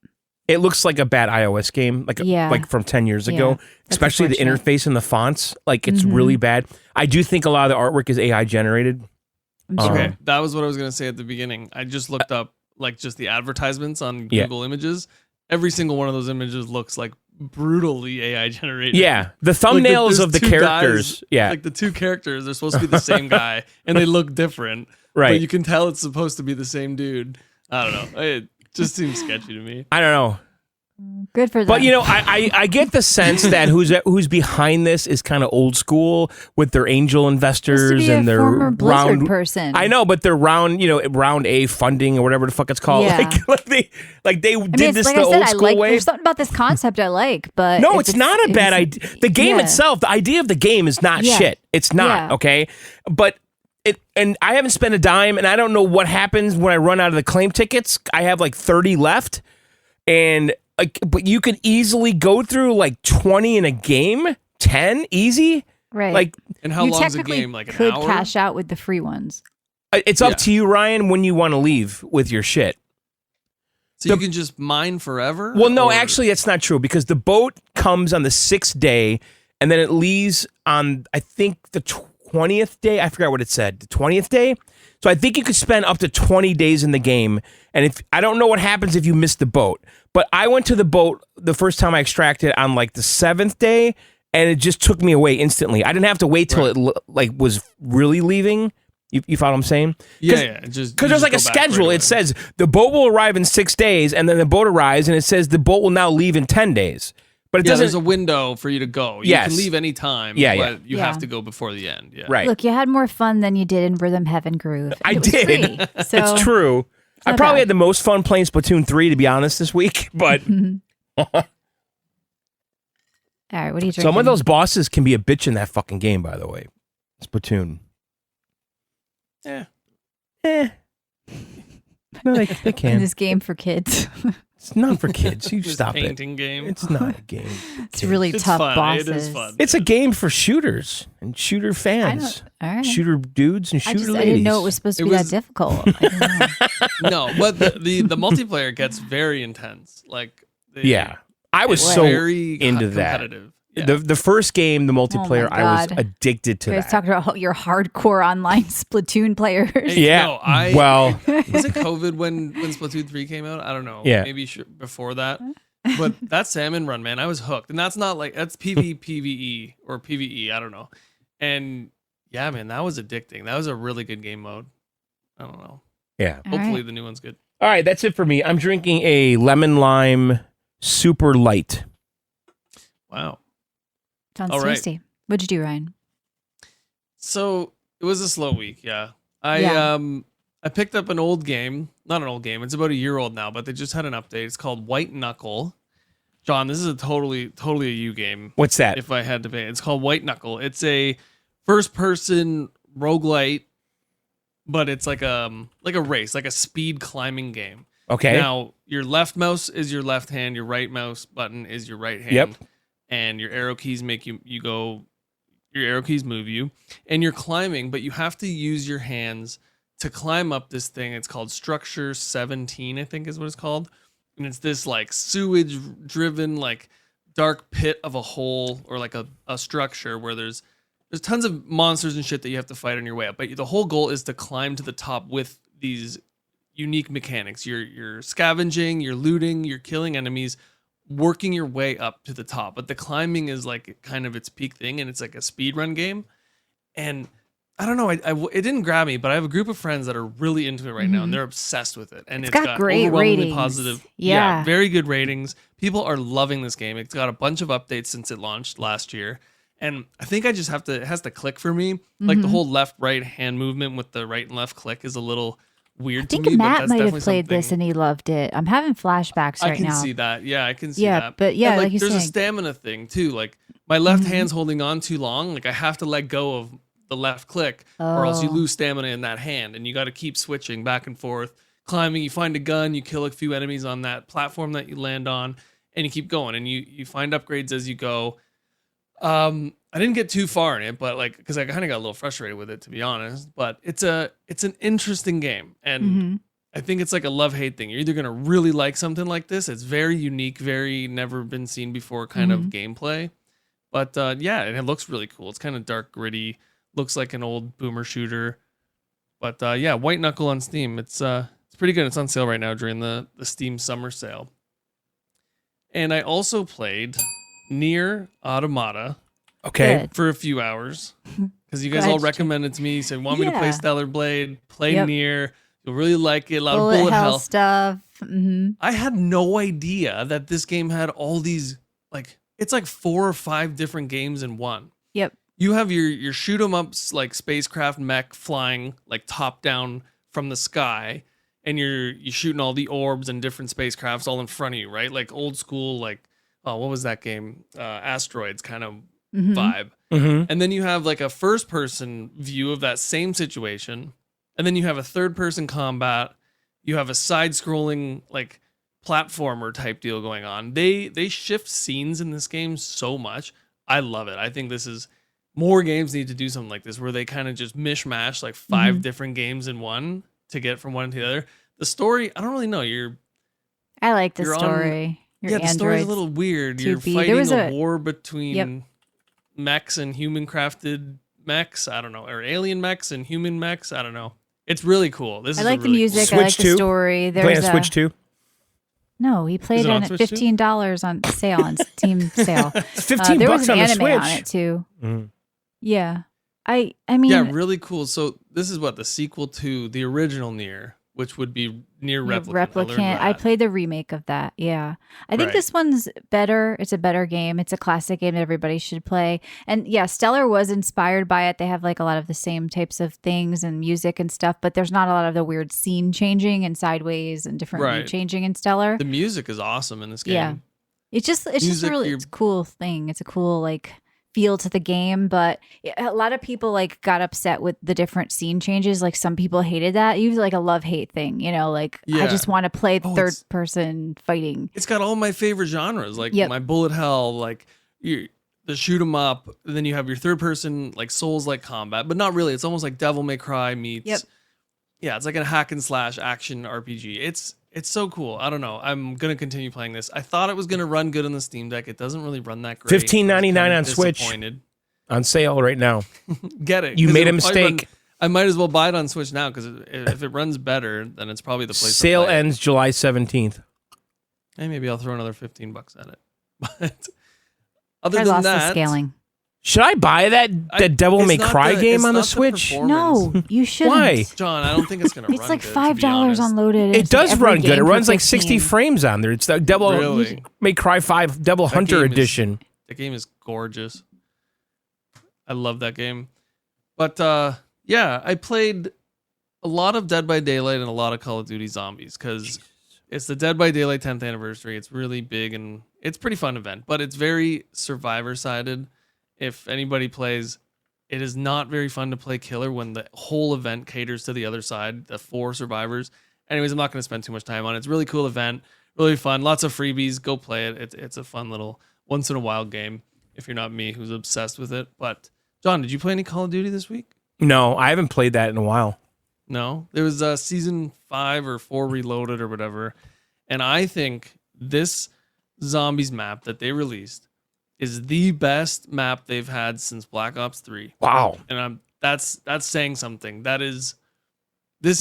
It looks like a bad iOS game, like from 10 years ago. Especially the interface and the fonts. Like it's really bad. I do think a lot of the artwork is AI generated. Okay, that was what I was gonna say at the beginning. I just looked up like just the advertisements on Google Images. Every single one of those images looks like brutally AI generated. Yeah, the thumbnails there's of the two characters. guys, like the two characters, they're supposed to be the same guy, and they look different. Right, but you can tell it's supposed to be the same dude. I don't know. It just seems sketchy to me. I don't know. Good for them. But I get the sense that who's behind this is kind of old school with their angel investors and their former Blizzard round person. I know, but their round A funding or whatever the fuck it's called. Yeah. Like they did this like the I said, old I school like, way. There's something about this concept I like, but No, it's not a bad idea. The game itself, the idea of the game is not shit. It's not, okay? But and I haven't spent a dime, and I don't know what happens when I run out of the claim tickets. I have like 30 left, and but you could easily go through like 20 in a game, 10 easy. Right. Like, and how you long's a technically game? Like an could hour? cash out with the free ones. it's up to you, Ryan, when you want to leave with your shit. So you can just mine forever? Well, no, or- actually, that's not true because the boat comes on the 6th day, and then it leaves on, I think, the 20th day. I forgot what it said. The 20th day. So I think you could spend up to 20 days in the game. And if I don't know what happens if you miss the boat, but I went to the boat the first time I extracted on like the 7th day, and it just took me away instantly. I didn't have to wait till it was really leaving. You follow what I'm saying? Yeah. Because there's like a schedule. It says the boat will arrive in 6 days, and then the boat arrives, and it says the boat will now leave in 10 days. But it Yeah, doesn't. there's a window for you to go. You Yes. can leave any time, Yeah, but you Yeah. have to go before the end. Yeah. Right. Look, you had more fun than you did in Rhythm Heaven Groove. I It was did. free, so It's true. I not probably bad. had the most fun playing Splatoon 3, to be honest, this week. But All right, what are you drinking? some of those bosses can be a bitch in that fucking game, by the way. Splatoon. Yeah. No, they in can. this game for kids. It's not for kids. You This stop it. painting game. It's not a game. It's really It's tough fun. bosses. It is fun. It's a game for shooters and shooter fans. All right. Shooter dudes and I shooter just ladies. I didn't know it was supposed to It be was- that difficult. I didn't know. No, but the multiplayer gets very intense. Like Yeah. I was it's so very into that. competitive. Yeah. The first game, the multiplayer, I was God. addicted to You guys that. talking about your hardcore online Splatoon players. Hey, Yeah. no, I- well, Was it COVID when Splatoon 3 came out? I don't know. Yeah. Maybe before that. But that salmon run, man, I was hooked. And that's not like, that's PvE or PvE. I don't know. And yeah, man, that was addicting. That was a really good game mode. I don't know. yeah. All Hopefully right. the new one's good. All right, that's it for me. I'm drinking a lemon lime super light. Wow. Sounds All right. tasty. What'd you do, Ryan? So it was a slow week. Yeah. I picked up an old game, not an old game. It's about a year old now, but they just had an update. It's called White Knuckle. John, this is a totally a you game. What's that? If I had to pay, it's called White Knuckle. It's a first-person roguelite, but it's like a race, like a speed climbing game. Okay. Now, your left mouse is your left hand, your right mouse button is your right hand. Yep. And your arrow keys make you go, your arrow keys move you, and you're climbing, but you have to use your hands to climb up this thing. It's called Structure 17, I think is what it's called. And it's this like sewage driven, like dark pit of a hole or like a structure where there's tons of monsters and shit that you have to fight on your way up. But the whole goal is to climb to the top with these unique mechanics. You're scavenging, you're looting, you're killing enemies, working your way up to the top. But the climbing is like kind of its peak thing, and it's like a speed run game. And I don't know, it didn't grab me, but I have a group of friends that are really into it right now, and they're obsessed with it. And it's got great overwhelmingly ratings. positive. Yeah. Very good ratings. People are loving this game. It's got a bunch of updates since it launched last year. And I think I just it has to click for me. Like the whole left, right hand movement with the right and left click is a little weird I think to me. but Matt that's might have definitely played this something- and he loved it. I'm having flashbacks I right can now. see that. Yeah, I can see Yeah, that. but yeah, And, like you're there's a saying. stamina thing too. Like my left hand's holding on too long. Like I have to let go of the left click, or else you Oh. lose stamina in that hand, and you got to keep switching back and forth, climbing. You find a gun, you kill a few enemies on that platform that you land on, and you keep going, and you find upgrades as you go. I didn't get too far in it, but like because I kind of got a little frustrated with it, to be honest. But it's an interesting game, and Mm-hmm. I think it's like a love-hate thing. You're either gonna really like something like this. It's very unique, very never been seen before kind of gameplay. But yeah, and it looks really cool. It's kind of dark, gritty. Looks like an old boomer shooter. But yeah, White Knuckle on Steam. It's pretty good. It's on sale right now during the Steam summer sale. And I also played Nier Automata Okay. Good. for a few hours because you guys Glad all you recommended to me. You said, want me to play Yeah. Stellar Blade, play Yep. Nier. You'll really like it. A lot of Bullet bullet hell hell. stuff. Mm-hmm. I had no idea that this game had all these, like, it's like 4 or 5 different games in one. Yep. You have your shoot 'em ups, like spacecraft mech flying like top down from the sky, and you're shooting all the orbs and different spacecrafts all in front of you, right? Like old school, like, oh, what was that game? Asteroids kind of Mm-hmm. vibe. Mm-hmm. And then you have like a first person view of that same situation. And then you have a third person combat. You have a side scrolling like platformer type deal going on. They shift scenes in this game so much. I love it. I think this is more games need to do something like this where they kind of just mishmash like 5 different games in one to get from one to the other. The story, I don't really know. I like the You're on- story. Your The story's a androids. little weird. You're 2B. There fighting was a a- war between Yep. mechs and human crafted mechs. I don't know, or alien mechs and human mechs. I don't know. It's really cool. This I is like a the really music. cool- I like Switch the 2? story. Playing There's a Switch 2? No, he played it on it at Switch too? $15 on sale on Steam sale. It's 15 there bucks was an on the anime Switch. on it too. Mhm. Yeah, I mean, Yeah, really cool. So this is what the sequel to the original Nier, which would be near Replicant. Replicant. I played the remake of that. Yeah. I think this one's better. It's a better game. It's a classic game that everybody should play. And yeah, Stellar was inspired by it. They have like a lot of the same types of things and music and stuff, but there's not a lot of the weird scene changing and sideways and different mood changing in Stellar. The music is awesome in this game. Yeah. It's just a really cool thing. It's a cool like feel to the game, but a lot of people like got upset with the different scene changes. Like some people hated that. You like a love-hate thing, you know, like I just want to play third person fighting. It's got all my favorite genres, like my bullet hell, like the shoot 'em up, and then you have your third person like Souls-like combat, but not really. It's almost like Devil May Cry meets it's like a hack and slash action RPG. It's so cool. I don't know. I'm going to continue playing this. I thought it was going to run good on the Steam Deck. It doesn't really run that great. $15.99 on Switch. On sale right now. Get it. You made a mistake. I might as well buy it on Switch now because if it runs better, then it's probably the place Sale to play ends July 17th. Hey, maybe I'll throw another $15 at it. But other than that, scaling. Should I buy that Devil May Cry game on the Switch? No, you shouldn't. Why? John, I don't think it's going to run It's like good, $5 unloaded. It does run good. It runs like 60 frames on there. It's the Devil May Cry 5 Devil Hunter Edition. The game is gorgeous. I love that game. But yeah, I played a lot of Dead by Daylight and a lot of Call of Duty Zombies because it's the Dead by Daylight 10th anniversary. It's really big and it's a pretty fun event, but it's very survivor-sided. If anybody plays, it is not very fun to play killer when the whole event caters to the other side, the 4 survivors. Anyways, I'm not going to spend too much time on it. It's a really cool event, really fun, lots of freebies. Go play it. It's a fun little once-in-a-while game if you're not me who's obsessed with it. But, John, did you play any Call of Duty this week? No, I haven't played that in a while. No? There was Season 5 or 4 Reloaded or whatever, and I think this Zombies map that they released is the best map they've had since Black Ops 3. Wow. And that's saying something. This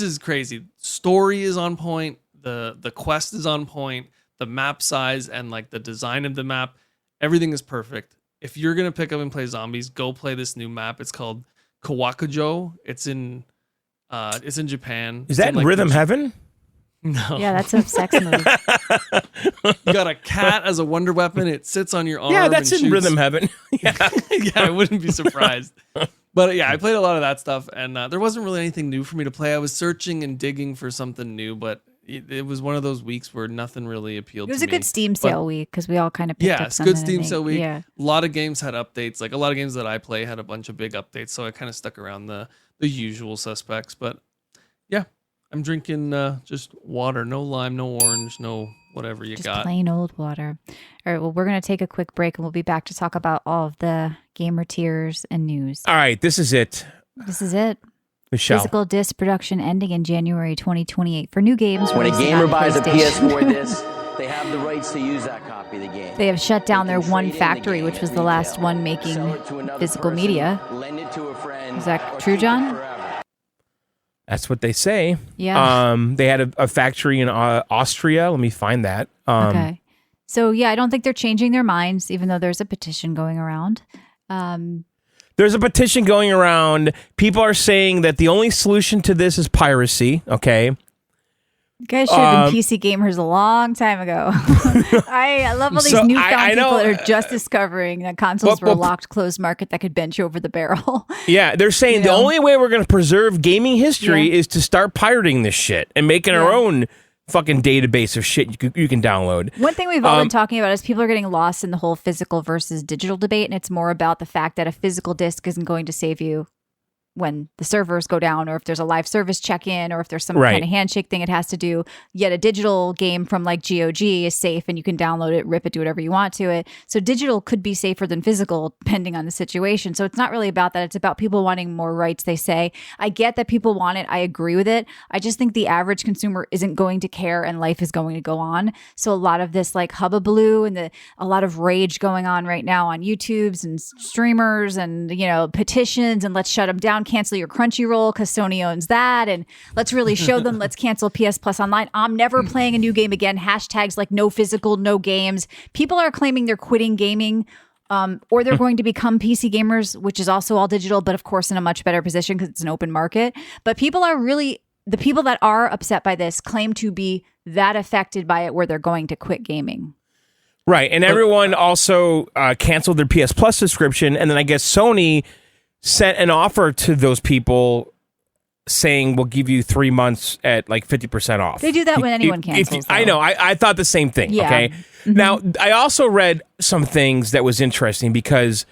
is crazy. Story is on point. The quest is on point. The map size and like the design of the map, everything is perfect. If you're going to pick up and play Zombies, go play this new map. It's called Kawakujo. It's in Japan. Is that in Rhythm Heaven? No. Yeah, that's a sex movie. You got a cat as a wonder weapon. It sits on your arm. Yeah, that's and in Rhythm Heaven. Yeah, I wouldn't be surprised. But yeah, I played a lot of that stuff, and there wasn't really anything new for me to play. I was searching and digging for something new, but it was one of those weeks where nothing really appealed to me. It was a good Steam sale week because we all kind of picked up something. Good Steam sale week. Yeah. A lot of games had updates. Like a lot of games that I play had a bunch of big updates, so I kind of stuck around the usual suspects. But yeah, I'm drinking just water, no lime, no orange, no whatever you got. Just plain old water. All right, well, we're going to take a quick break and we'll be back to talk about all of the gamer tiers and news. All right, this is it. This is it. Michelle. Physical disc production ending in January 2028 for new games. When a gamer buys a PS4 disc, they have the rights to use that copy of the game. They have shut down their one factory, which was the last one making physical media. Is that true, John? That's what they say. Yeah. They had a factory in Austria. Let me find that. Okay. So, yeah, I don't think they're changing their minds, even though there's a petition going around. There's a petition going around. People are saying that the only solution to this is piracy. Okay. You guys should have been PC gamers a long time ago. I love all these newfound people that are just discovering that consoles were a locked, closed market that could bend you over the barrel. Yeah, they're saying the only way we're going to preserve gaming history is to start pirating this shit and making our own fucking database of shit you can download. One thing we've all been talking about is people are getting lost in the whole physical versus digital debate, and it's more about the fact that a physical disc isn't going to save you when the servers go down, or if there's a live service check-in, or if there's some kind of handshake thing it has to do. Yet a digital game from like GOG is safe and you can download it, rip it, do whatever you want to it. So digital could be safer than physical depending on the situation. So it's not really about that. It's about people wanting more rights, they say. I get that people want it. I agree with it. I just think the average consumer isn't going to care and life is going to go on. So a lot of this like hubbubaloo and a lot of rage going on right now on YouTubes and streamers and, petitions and let's shut them down. Cancel your Crunchyroll because Sony owns that, and let's really show them. Let's cancel PS Plus Online. I'm never playing a new game again. Hashtags like no physical, no games. People are claiming they're quitting gaming, or they're going to become PC gamers, which is also all digital, but of course in a much better position because it's an open market. But people are really the people that are upset by this claim to be that affected by it where they're going to quit gaming. Right. And everyone also canceled their PS Plus subscription. And then I guess Sony sent an offer to those people saying we'll give you 3 months at like 50% off. They do that when anyone cancels. I know. I thought the same thing. Yeah. Okay. Mm-hmm. Now, I also read some things that was interesting because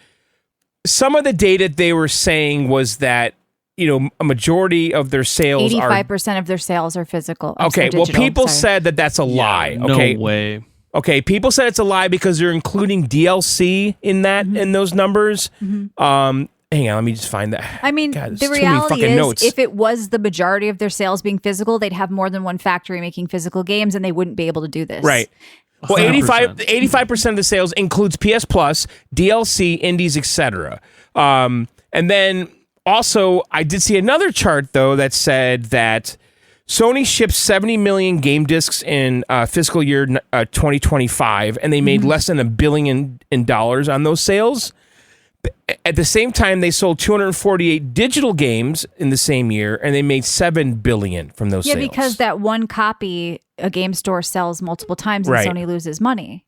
some of the data they were saying was that, a majority of their sales 85% of their sales are physical. Okay. Well, people said that that's a lie. Okay. No way. Okay, people said it's a lie because they're including DLC in that in those numbers. Hang on, let me just find that. I mean, God, the there's too many reality fucking is, notes. if it was the majority of their sales being physical, they'd have more than one factory making physical games, and they wouldn't be able to do this. Right. Well, 100%. 85% of the sales includes PS Plus, DLC, indies, etc. And then also, I did see another chart though that said that Sony shipped 70 million game discs in fiscal year 2025, and they made less than $1 billion on those sales. At the same time, they sold 248 digital games in the same year, and they made $7 billion from those sales. Yeah, because that one copy a game store sells multiple times, and Right. Sony loses money.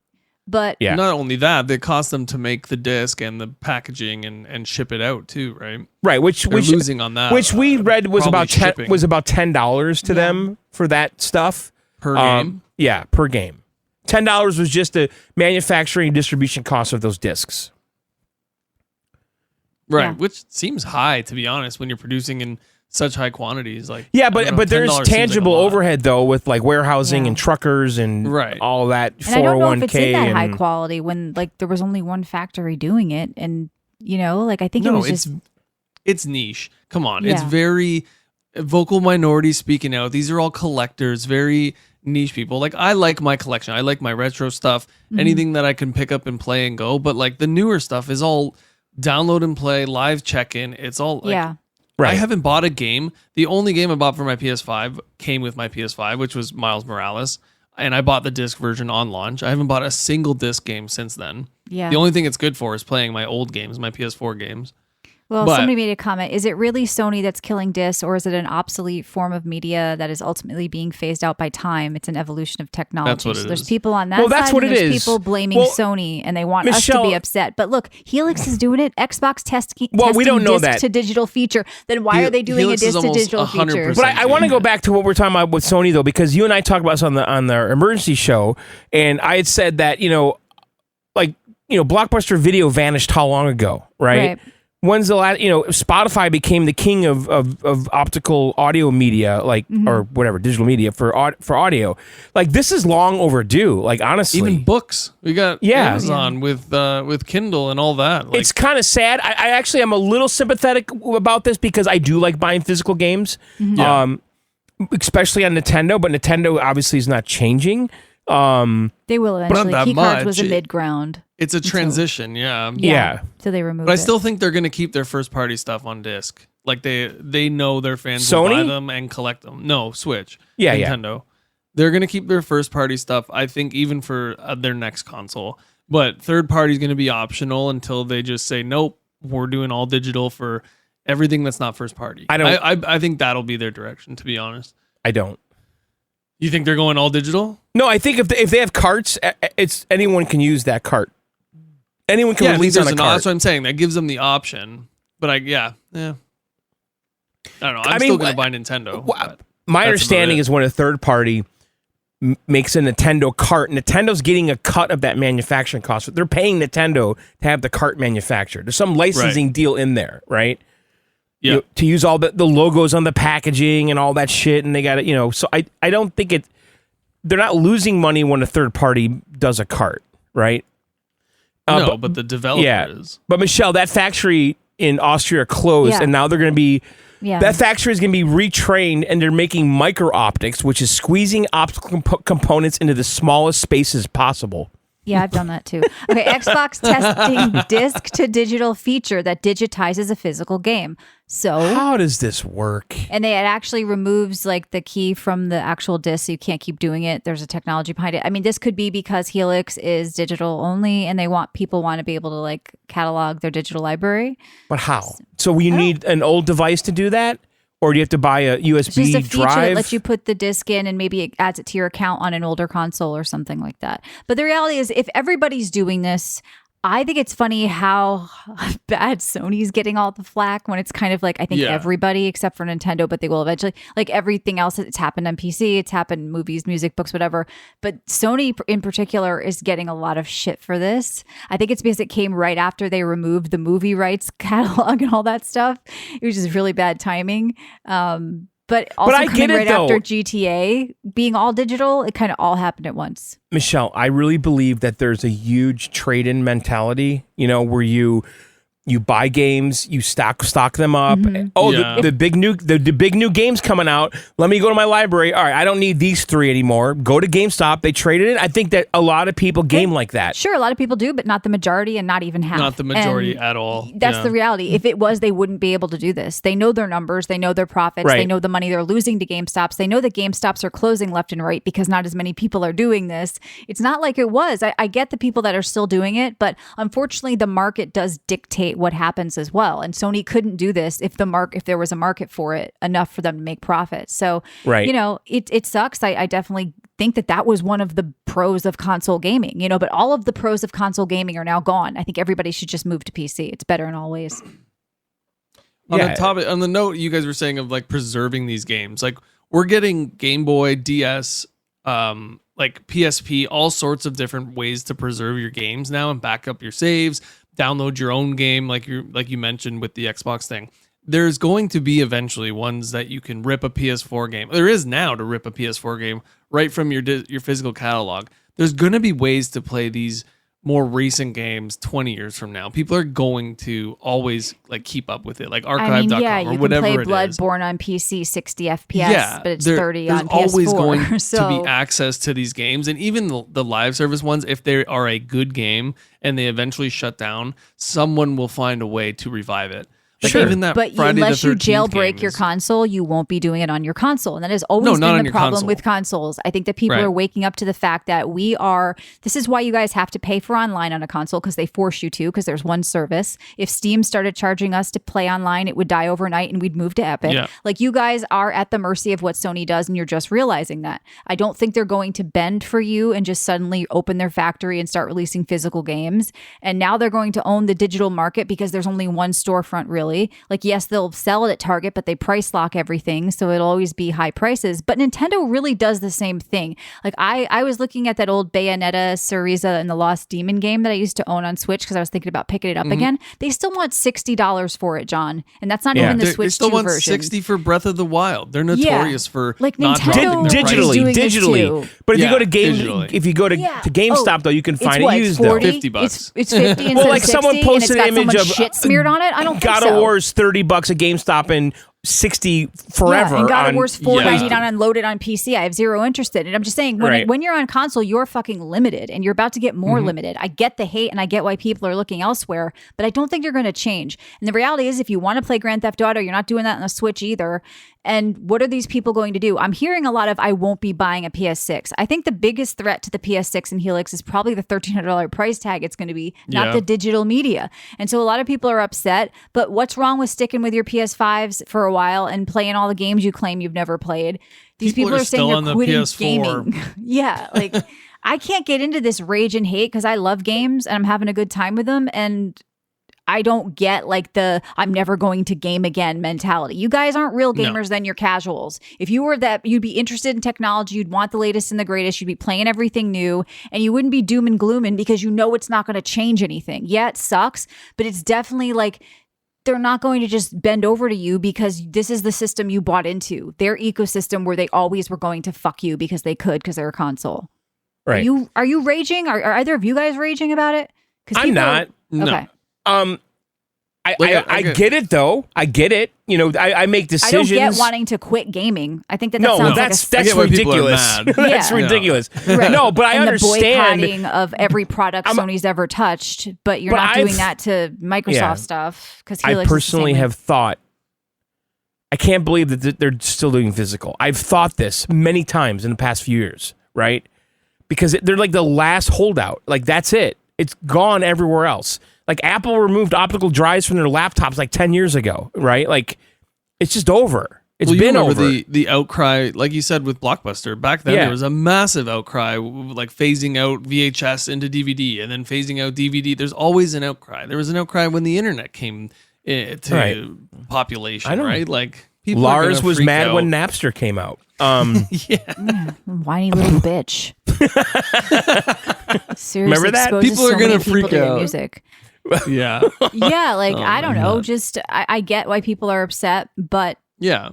But Yeah. Not only that, they cost them to make the disc and the packaging and ship it out too, right? Right, which They're losing on that. which we read was Probably about shipping. $10 to them for that stuff Per game? Yeah, per game. $10 was just the manufacturing and distribution cost of those discs. Right, Yeah. which seems high to be honest when you're producing in such high quantities. Like Yeah, I don't know, but there's $10 seems like a tangible lot. overhead though with like warehousing Yeah. and truckers and Right. all that 401k. and I don't know if it's in that high and- quality when like there was only one factory doing it, and like I think it No, was just it's niche. Come on, it's Yeah. very vocal minority speaking out. These are all collectors, very niche people. Like I like my collection. I like my retro stuff. Mm-hmm. Anything that I can pick up and play and go. But like the newer stuff is all download and play, live check-in. It's all like, yeah. Right. I haven't bought a game. The only game I bought for my PS5 came with my PS5, which was Miles Morales. And I bought the disc version on launch. I haven't bought a single disc game since then. Yeah. The only thing it's good for is playing my old games, my PS4 games. Well, But- somebody made a comment. Is it really Sony that's killing discs, or is it an obsolete form of media that is ultimately being phased out by time? It's an evolution of technology. That's what it So there's is. people on that Well, that's side, what and it there's is. people blaming Well, Sony, and they want us Michelle- to be upset. But look, Helix is doing it. Xbox testing we don't know disc that. to digital feature. Then why are they doing Helix a is disc to almost digital 100%. feature? But I want to go back to what we're talking about with Sony though, because you and I talked about this on the emergency show, and I had said that Blockbuster Video vanished how long ago, right? When's the last? Spotify became the king of optical audio media, or whatever digital media for audio. Like this is long overdue. Like honestly, Even books. We got Yeah. Amazon with Kindle and all that. Like, it's kind of sad. I actually am a little sympathetic about this because I do like buying physical games, Yeah. especially on Nintendo. But Nintendo obviously is not changing. They will eventually. that Keycards was a much. mid ground. it's a transition, yeah. Yeah. So they removed But I it. still think they're going to keep their first party stuff on disc. Like they know their fans will Sony? buy them and collect them. No, Switch. Yeah, yeah. Nintendo. They're going to keep their first party stuff, I think, even for their next console. But third party is going to be optional until they just say, nope, we're doing all digital for everything that's not first party. I think that'll be their direction, to be honest. I don't. You think they're going all digital? No, I think if they have carts, it's anyone can use that cart. Anyone can Yeah, I think release on there's a an cart. That's what I'm saying. That gives them the option. But yeah. I don't know. I'm I still mean, going to buy Nintendo. but My that's understanding about it. is when a third party makes a Nintendo cart, Nintendo's getting a cut of that manufacturing cost. They're paying Nintendo to have the cart manufactured. There's some licensing deal in there, right? Yeah. To use all the logos on the packaging and all that shit, and they got it. So I don't think they're not losing money when a third party does a cart, right? No, but the developer yeah. is. But Michelle, that factory in Austria closed, Yeah. and now they're going to be. Yeah. That factory is going to be retrained, and they're making micro optics, which is squeezing optical components into the smallest spaces possible. Yeah, I've done that too. Okay, Xbox testing disc to digital feature that digitizes a physical game. So, How does this work? and it actually removes like the key from the actual disc, so you can't keep doing it. There's a technology behind it. I mean, this could be because Helix is digital only, and people want to be able to like catalog their digital library. But how? So you need an old device to do that, Or do you have to buy a It's USB just a feature that drive? lets you put the disc in and maybe it adds it to your account on an older console or something like that. But the reality is, if everybody's doing this, I think it's funny how bad Sony's getting all the flack when it's kind of like, I think everybody except for Nintendo, but they will eventually, like everything else, it's happened on PC, it's happened in movies, music, books, whatever. But Sony in particular is getting a lot of shit for this. I think it's because it came right after they removed the movie rights catalog and all that stuff. It was just really bad timing. But also I coming get it, right though. after GTA being all digital, it kind of all happened at once. Michelle, I really believe that there's a huge trade-in mentality, where you buy games, you stock them up. Oh, the big new games coming out. Let me go to my library. All right, I don't need these 3 anymore. Go to GameStop. They traded it. I think that a lot of people game like that. Sure, a lot of people do, but not the majority and not even half. Not the majority And at all. That's the reality. If it was, they wouldn't be able to do this. They know their numbers. They know their profits. Right. They know the money they're losing to GameStops. They know that GameStops are closing left and right because not as many people are doing this. It's not like it was. I get the people that are still doing it, but unfortunately, the market does dictate what happens as well. And Sony couldn't do this if there was a market for it enough for them to make profits. So, right. It sucks. I definitely think that was one of the pros of console gaming, but all of the pros of console gaming are now gone. I think everybody should just move to PC. It's better in all ways. On the note you guys were saying of like preserving these games, like we're getting Game Boy, DS, like PSP, all sorts of different ways to preserve your games now and back up your saves, download your own game, like you mentioned with the Xbox thing. There's going to be eventually ones that you can rip a PS4 game. There is now to rip a PS4 game right from your physical catalog. There's going to be ways to play these more recent games 20 years from now. People are going to always like keep up with it, like archive.com or whatever it is. You can play Bloodborne on PC 60 FPS, but it's 30 on PS4. There's always going so. to be access to these games. And even the live service ones, if they are a good game and they eventually shut down, someone will find a way to revive it. Like Sure. even that But Friday unless the you 13th jailbreak game your is- console, you won't be doing it on your console. And that has always not on been the your problem console. with consoles. I think that people Right. are waking up to the fact that this is why you guys have to pay for online on a console, because they force you to, because there's one service. If Steam started charging us to play online, it would die overnight and we'd move to Epic. Yeah. Like, you guys are at the mercy of what Sony does, and you're just realizing that. I don't think they're going to bend for you and just suddenly open their factory and start releasing physical games. And now they're going to own the digital market because there's only one storefront, really. Like, yes, they'll sell it at Target, but they price lock everything, so it'll always be high prices. But Nintendo really does the same thing. Like, I was looking at that old Bayonetta, Syriza, and the Lost Demon game that I used to own on Switch because I was thinking about picking it up again. They still want $60 for it, John, and that's not Yeah. even the They Switch still 2 want version. 60 for Breath of the Wild. They're notorious for Like not Nintendo dropping their is prices. doing this digitally. too. But if Yeah, you go to digitally. if you go to GameStop though, you can find it used though. 50 bucks. It's 50 instead Well, like of 60, someone and it's posted got an so image much of shit smeared on it. I don't God think of so. War's $30 at GameStop and 60 forever. Yeah, and God on, of War's $4.99 unloaded on PC. I have zero interest in it. I'm just saying, when you're on console, you're fucking limited, and you're about to get more limited. I get the hate, and I get why people are looking elsewhere, but I don't think you're going to change. And the reality is, if you want to play Grand Theft Auto, you're not doing that on the Switch either. And what are these people going to do? I'm hearing a lot of, I won't be buying a PS6. I think the biggest threat to the PS6 and Helix is probably the $1,300 price tag it's going to be, not the digital media. And so a lot of people are upset, but what's wrong with sticking with your PS5s for a while and playing all the games you claim you've never played? These people are saying still they're on the quitting PS4. gaming. Yeah, like I can't get into this rage and hate because I love games and I'm having a good time with them, and I don't get like the I'm never going to game again mentality. You guys aren't real gamers, then you're casuals. If you were that, you'd be interested in technology, you'd want the latest and the greatest, you'd be playing everything new, and you wouldn't be doom and glooming because you know it's not going to change anything. Yeah, it sucks, but it's definitely like they're not going to just bend over to you because this is the system you bought into. Their ecosystem where they always were going to fuck you because they could, because they're a console. Right. Are you raging? Are either of you guys raging about it? I'm not. Okay. I get it though. I get it. I make I decisions. don't get wanting to quit gaming. I think that No, sounds that's I get why people are ridiculous. mad. That's Yeah. ridiculous. Right. No, but I and understand. the boycotting of every product Sony's ever touched, but you're But not doing I've- that to Microsoft Yeah. stuff. Because I personally have thought. I can't believe that they're still doing physical. I've thought this many times in the past few years, right? Because they're like the last holdout. Like that's it. It's gone everywhere else. Like Apple removed optical drives from their laptops like 10 years ago, right? Like it's just over. It's you been remember over. the outcry, like you said with Blockbuster. Back then, there was a massive outcry, like phasing out VHS into DVD and then phasing out DVD. There's always an outcry. There was an outcry when the internet came to population, right? Like people. Lars was mad when Napster came out. Whiny little bitch. Seriously, Remember that? exposes People are so gonna many people freak to their out. music. Yeah. Yeah, like I don't know. Just I get why people are upset, but Yeah.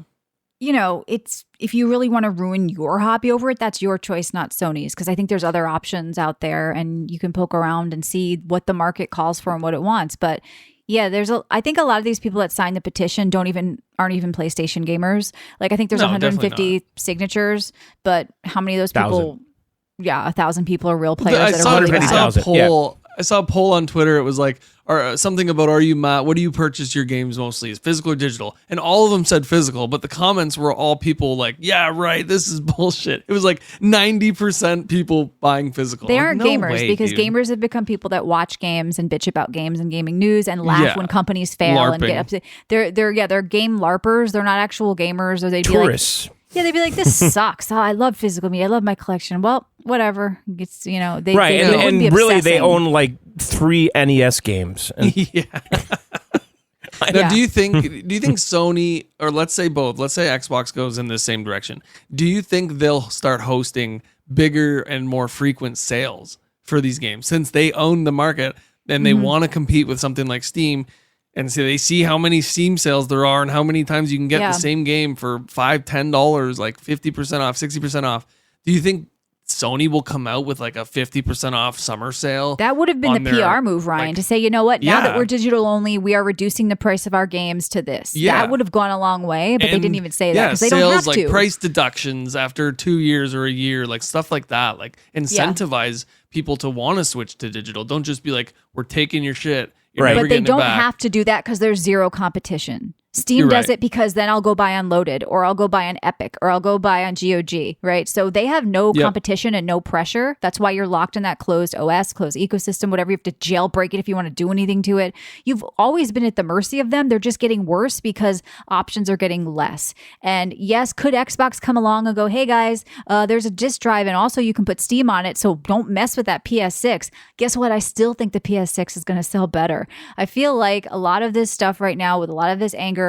you know, it's if you really want to ruin your hobby over it, that's your choice, not Sony's. Because I think there's other options out there, and you can poke around and see what the market calls for and what it wants. But yeah, I think a lot of these people that signed the petition aren't even PlayStation gamers. Like I think there's No, 150 signatures, but how many of those people? 1,000. Yeah, 1,000 people are real players I that saw, are really I bad. saw a 150,000, poll. I saw a poll on Twitter. It was like, or something about, are you Matt? What do you purchase your games mostly? Is physical or digital? And all of them said physical, but the comments were all people like, yeah, right. This is bullshit. It was like 90% people buying physical. They Like, aren't no gamers way, because dude. gamers have become people that watch games and bitch about games and gaming news and laugh Yeah. when companies fail and LARPing. get upset. They're game larpers. They're not actual gamers. Or they'd be like, Tourists. yeah, they'd be like, this sucks. Oh, I love physical media. I love my collection. Well, whatever. It's they Right, they and wouldn't be really they obsessing. own like 3 NES games. And Yeah. Now, Yeah. do you think Sony, or let's say both, let's say Xbox goes in the same direction, do you think they'll start hosting bigger and more frequent sales for these games since they own the market and they want to compete with something like Steam? And so they see how many Steam sales there are and how many times you can get Yeah. the same game for $5-10, like 50% off, 60% off. Do you think Sony will come out with like a 50% off summer sale? That would have been on the their, PR move, Ryan, like- to say, you know what? Now that Yeah. we're digital only, we are reducing the price of our games to this. Yeah. That would have gone a long way, but they And, didn't even say that because they sales, don't have like to. price deductions after 2 years or a year, like stuff like that. Like incentivize people to want to switch to digital. Don't just be like, we're taking your shit. You're Right. never But they getting it don't back. have to do that because there's zero competition. Steam You're does right. it because then I'll go buy Unloaded or I'll go buy on Epic or I'll go buy on GOG, right? So they have no Yep. competition and no pressure. That's why you're locked in that closed OS, closed ecosystem, whatever. You have to jailbreak it if you want to do anything to it. You've always been at the mercy of them. They're just getting worse because options are getting less. And yes, could Xbox come along and go, hey guys, there's a disk drive and also you can put Steam on it, so don't mess with that PS6. Guess what? I still think the PS6 is going to sell better. I feel like a lot of this stuff right now with a lot of this anger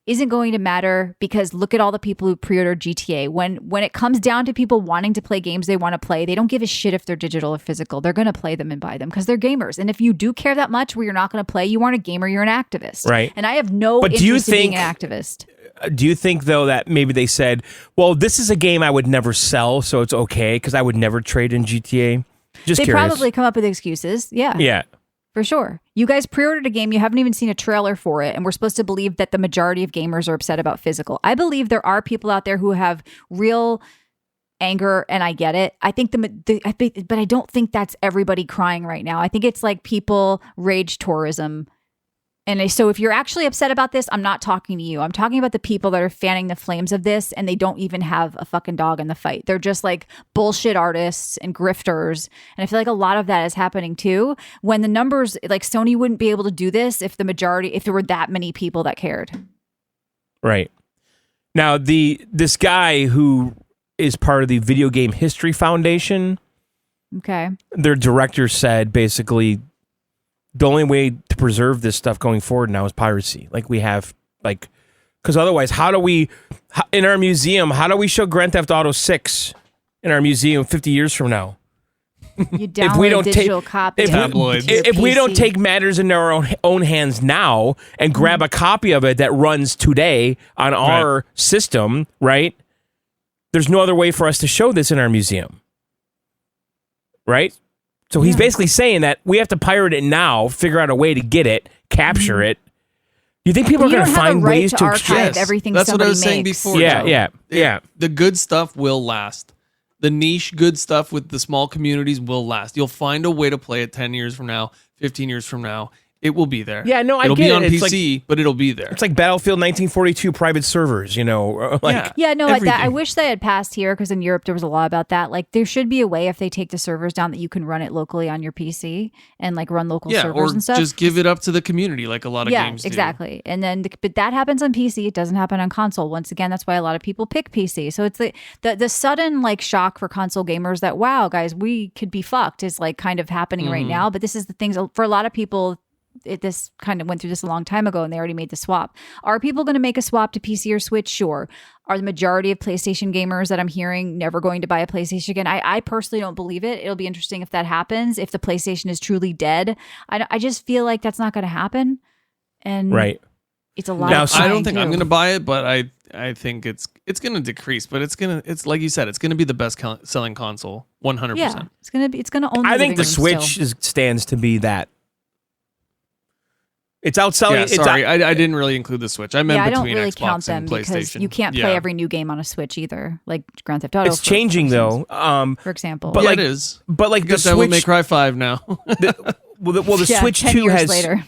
isn't going to matter because look at all the people who pre-ordered GTA. When it comes down to people wanting to play games they want to play, they don't give a shit if they're digital or physical. They're going to play them and buy them because they're gamers. And if you do care that much where you're not going to play, you aren't a gamer, you're an activist. Right. And I have no But do you interest in being think- an activist. do you think though that maybe they said, well, this is a game I would never sell, so it's okay because I would never trade in GTA? Just They curious. probably come up with excuses. Yeah. Yeah. For sure. You guys pre-ordered a game, you haven't even seen a trailer for it, and we're supposed to believe that the majority of gamers are upset about physical. I believe there are people out there who have real anger, and I get it. I think but I don't think that's everybody crying right now. I think it's like people rage tourism. And so if you're actually upset about this, I'm not talking to you. I'm talking about the people that are fanning the flames of this and they don't even have a fucking dog in the fight. They're just like bullshit artists and grifters. And I feel like a lot of that is happening too. When the numbers, like Sony wouldn't be able to do this if there were that many people that cared. Right. Now, this guy who is part of the Video Game History Foundation, Okay. their director said basically the only way to preserve this stuff going forward now is piracy. Like we have, like, because otherwise, in our museum, how do we show Grand Theft Auto 6 in our museum 50 years from now? You download a digital copy. If, of it to your if we don't PC. take matters into our own hands now and grab a copy of it that runs today on our system, right? There's no other way for us to show this in our museum, right? So he's basically saying that we have to pirate it now, figure out a way to get it, capture it. You think people are You going to don't have a find right ways to to archive everything That's what I somebody was saying makes. before. Yeah, Joe. yeah. The good stuff will last. The niche good stuff with the small communities will last. You'll find a way to play it 10 years from now, 15 years from now. It will be there. Yeah, no, I it'll get be it. on It's PC, but it'll be there. It's like Battlefield 1942 private servers, like Yeah, no, like that. everything. I wish they had passed here because in Europe there was a law about that. Like there should be a way if they take the servers down that you can run it locally on your PC and like run local servers or and stuff. just give it up to the community like a lot of games do. Exactly. And then, but that happens on PC. It doesn't happen on console. Once again, that's why a lot of people pick PC. So it's the sudden like shock for console gamers that wow, guys, we could be fucked is like kind of happening right now. But this is the things for a lot of people. This kind of went through this a long time ago and they already made the swap. Are people going to make a swap to PC or Switch? Sure. Are the majority of PlayStation gamers that I'm hearing never going to buy a PlayStation again? I personally don't believe it. It'll be interesting if that happens, if the PlayStation is truly dead. I just feel like that's not going to happen. And it's a lot Now, of I don't trying, think too. I'm going to buy it, but I think it's going to decrease, but it's like you said, it's going to be the best selling console 100%. Yeah, it's going to own the I think the living room Switch still. stands to be that. It's outselling. Yeah, it's sorry, I didn't really include the Switch. I meant I don't between really Xbox count them and because PlayStation. you can't play every new game on a Switch either, like Grand Theft Auto. It's changing for though. instance, for example. but Yeah, like it is. But like I the got Devil May Switch, Cry 5 now. the Yeah, Switch 10 2 years has later.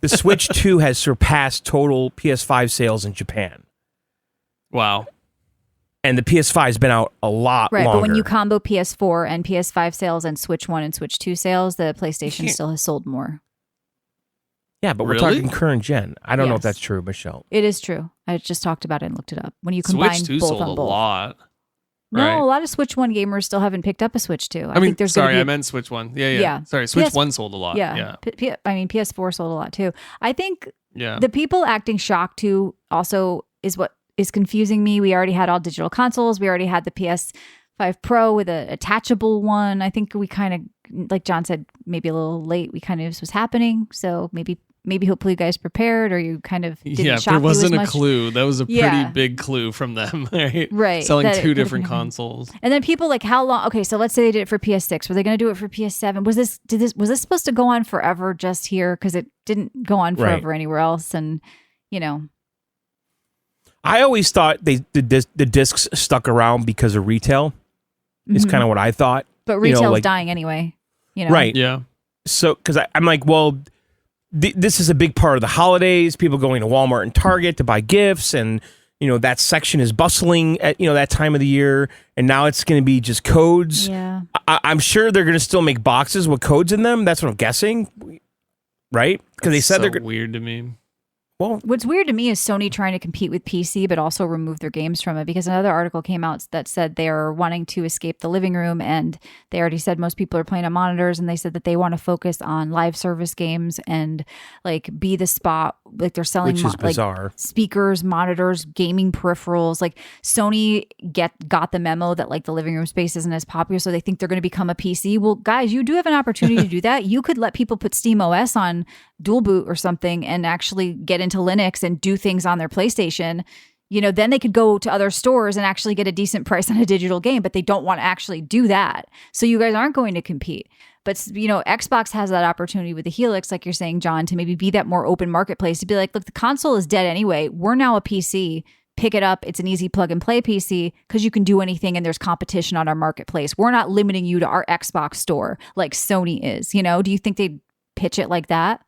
the Switch 2 has surpassed total PS5 sales in Japan, Wow. and the PS5 has been out a lot Right, longer. but when you combo PS4 and PS5 sales and Switch 1 and Switch 2 sales, the PlayStation still has sold more. yeah, but we're Really? talking current gen. I don't know if Yes. that's true, Michelle. It is true. I just talked about it and looked it up. When you combine Switch 2 both sold on a both. lot. No, right? a lot of Switch 1 gamers still haven't picked up a Switch 2. I mean, think there's sorry, gonna I be meant Switch 1. Yeah. Yeah. Sorry, Switch PS 1 sold a lot. Yeah. I mean, PS4 sold a lot too. I think Yeah. the people acting shocked too also is what is confusing me. We already had all digital consoles. We already had the PS5 Pro with an attachable one. I think we kind of, like John said, maybe a little late. We kind of, this was happening. So maybe hopefully you guys prepared or you kind of didn't Yeah, shock there you wasn't as a much. clue. That was a Yeah. pretty big clue from them, right? Right, Selling that it two could've different been happening. consoles. And then people like how long? Okay, so let's say they did it for PS6. Were they going to do it for PS7? Was this supposed to go on forever just here? Because it didn't go on forever anywhere else. And I always thought the discs stuck around because of retail. Is kind of what I thought. but retail's like- dying anyway. Right. Yeah. So, because I'm like, well, this is a big part of the holidays. People going to Walmart and Target to buy gifts, and that section is bustling at that time of the year. And now it's going to be just codes. Yeah. I'm sure they're going to still make boxes with codes in them. That's what I'm guessing, right? Because they said so they're going. weird to me. Well, What's weird to me is Sony trying to compete with PC, but also remove their games from it because another article came out that said they're wanting to escape the living room. And they already said most people are playing on monitors. And they said that they want to focus on live service games and like be the spot. Like they're selling which is bizarre. speakers, monitors, gaming peripherals. Like Sony got the memo that like the living room space isn't as popular. So they think they're going to become a PC. Well, guys, you do have an opportunity to do that. You could let people put Steam OS on dual boot or something and actually get into Linux and do things on their PlayStation. Then they could go to other stores and actually get a decent price on a digital game, but they don't want to actually do that. So you guys aren't going to compete. But, Xbox has that opportunity with the Helix, like you're saying, John, to maybe be that more open marketplace to be like, look, the console is dead anyway. We're now a PC. Pick it up. It's an easy plug and play PC because you can do anything and there's competition on our marketplace. We're not limiting you to our Xbox store like Sony is. Do you think they'd pitch it like that?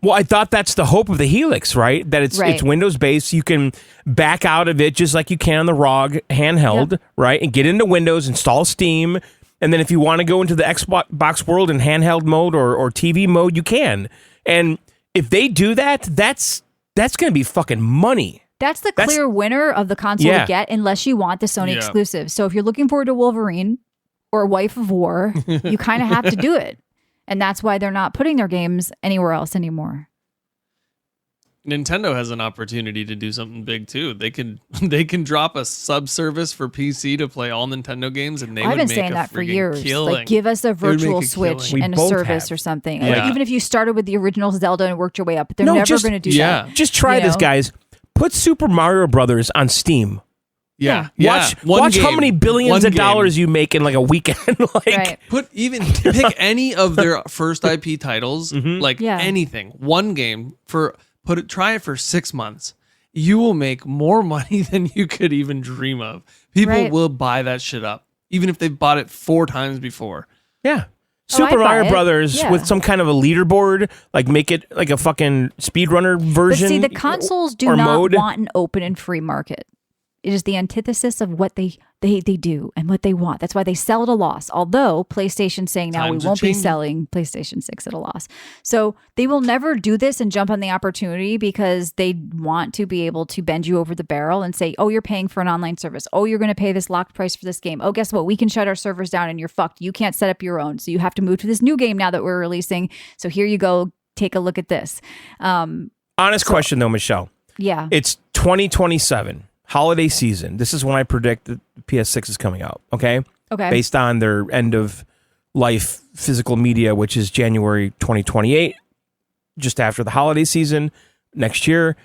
Well, I thought that's the hope of the Helix, right? That it's Windows based. You can back out of it just like you can on the ROG handheld, right? And get into Windows, install Steam, and then if you want to go into the Xbox world in handheld mode or TV mode, you can. And if they do that, that's going to be fucking money. That's the clear winner of the console to get unless you want the Sony exclusive. So if you're looking forward to Wolverine or Wife of War, you kind of have to do it. And that's why they're not putting their games anywhere else anymore. Nintendo has an opportunity to do something big too. They can drop a sub-service for PC to play all Nintendo games, and I've been saying that for years. Killing. Like, give us a virtual Switch We and a both service have. or something. Yeah. Like, even if you started with the original Zelda and worked your way up, but they're never going to do that. Just try this, guys. Put Super Mario Brothers on Steam. Yeah. Watch how many billions of dollars you make in like a weekend. Right. Pick any of their first IP titles, anything. One game try it for 6 months. You will make more money than you could even dream of. People will buy that shit up, even if they've bought it 4 times before. Yeah. Super buy Mario it. Brothers Yeah. with some kind of a leaderboard, like make it like a fucking speedrunner But version. see, the consoles do or not mode. want an open and free market. It is the antithesis of what they do and what they want. That's why they sell at a loss. Although PlayStation's saying now Times we are won't be changing. selling PlayStation 6 at a loss. So they will never do this and jump on the opportunity because they want to be able to bend you over the barrel and say, oh, you're paying for an online service. Oh, you're going to pay this locked price for this game. Oh, guess what? We can shut our servers down and you're fucked. You can't set up your own. So you have to move to this new game now that we're releasing. So here you go. Take a look at this. Honest question though, Michelle. Yeah. It's 2027 holiday season. This is when I predict that the PS6 is coming out. Okay. Okay. Based on their end of life physical media, which is January 2028, just after the holiday season next year.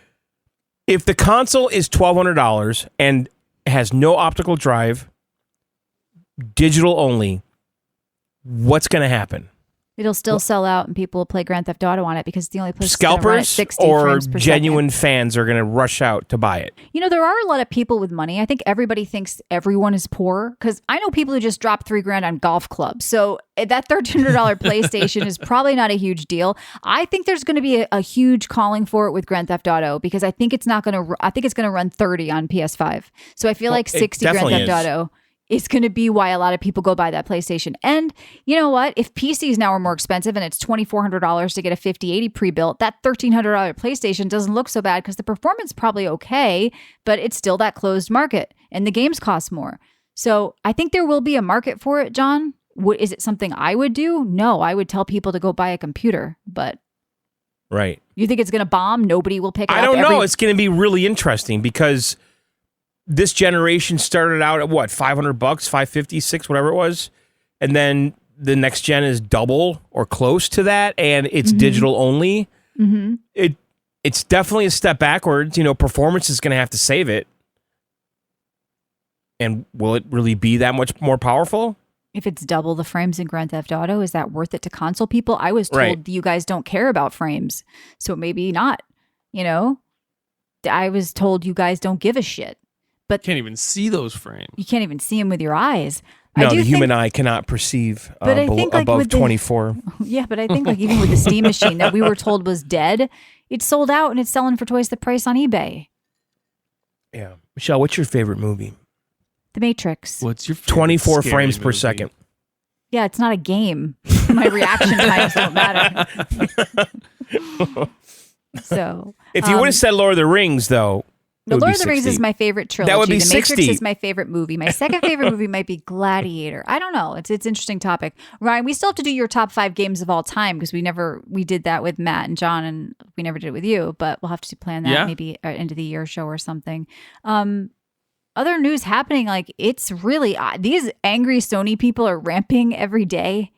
If the console is $1,200 and has no optical drive, digital only, what's going to happen? It'll still sell out and people will play Grand Theft Auto on it because it's the only place it's gonna run at Scalpers 60 or frames per genuine second. fans are going to rush out to buy it? You know, there are a lot of people with money. I think everybody thinks everyone is poor because I know people who just dropped $3,000 on golf clubs. So that $1,300 PlayStation is probably not a huge deal. I think there's going to be a huge calling for it with Grand Theft Auto because I think it's not going to. I think it's going to run 30 on PS5. So I feel like it 60 Grand definitely Theft is. Auto is going to be why a lot of people go buy that PlayStation. And you know what? If PCs now are more expensive and it's $2,400 to get a 5080 pre-built, that $1,300 PlayStation doesn't look so bad because the performance is probably okay, but it's still that closed market and the games cost more. So I think there will be a market for it, John. Is it something I would do? No, I would tell people to go buy a computer, but Right. you think it's going to bomb? Nobody will pick it up. I don't know. It's going to be really interesting because this generation started out at what, $500, $556, whatever it was, and then the next gen is double or close to that, and it's digital only. Mm-hmm. It's definitely a step backwards. You know, performance is going to have to save it, and will it really be that much more powerful? If it's double the frames in Grand Theft Auto, is that worth it to console people? I was told Right. you guys don't care about frames, so maybe not. You know, I was told you guys don't give a shit, but Can't even see those frames. you can't even see them with your eyes. No, I do the human think, eye cannot perceive But I think, like, above with the- 24. Yeah, but I think like even with the Steam machine that we were told was dead, it's sold out and it's selling for twice the price on eBay. Yeah. Michelle, what's your favorite movie? The Matrix. What's your favorite 24 scary frames per movie? second. Yeah, it's not a game. My reaction times don't matter. So If you would have said Lord of the Rings, though, The it would Lord be of the Rings 60. is my favorite trilogy. That would be the Matrix 60. is my favorite movie. My second favorite movie might be Gladiator. I don't know. It's an interesting topic. Ryan, we still have to do your top 5 games of all time because we did that with Matt and John and we never did it with you, but we'll have to plan that Yeah. maybe end of the year show or something. Other news happening, like it's really these angry Sony people are ramping every day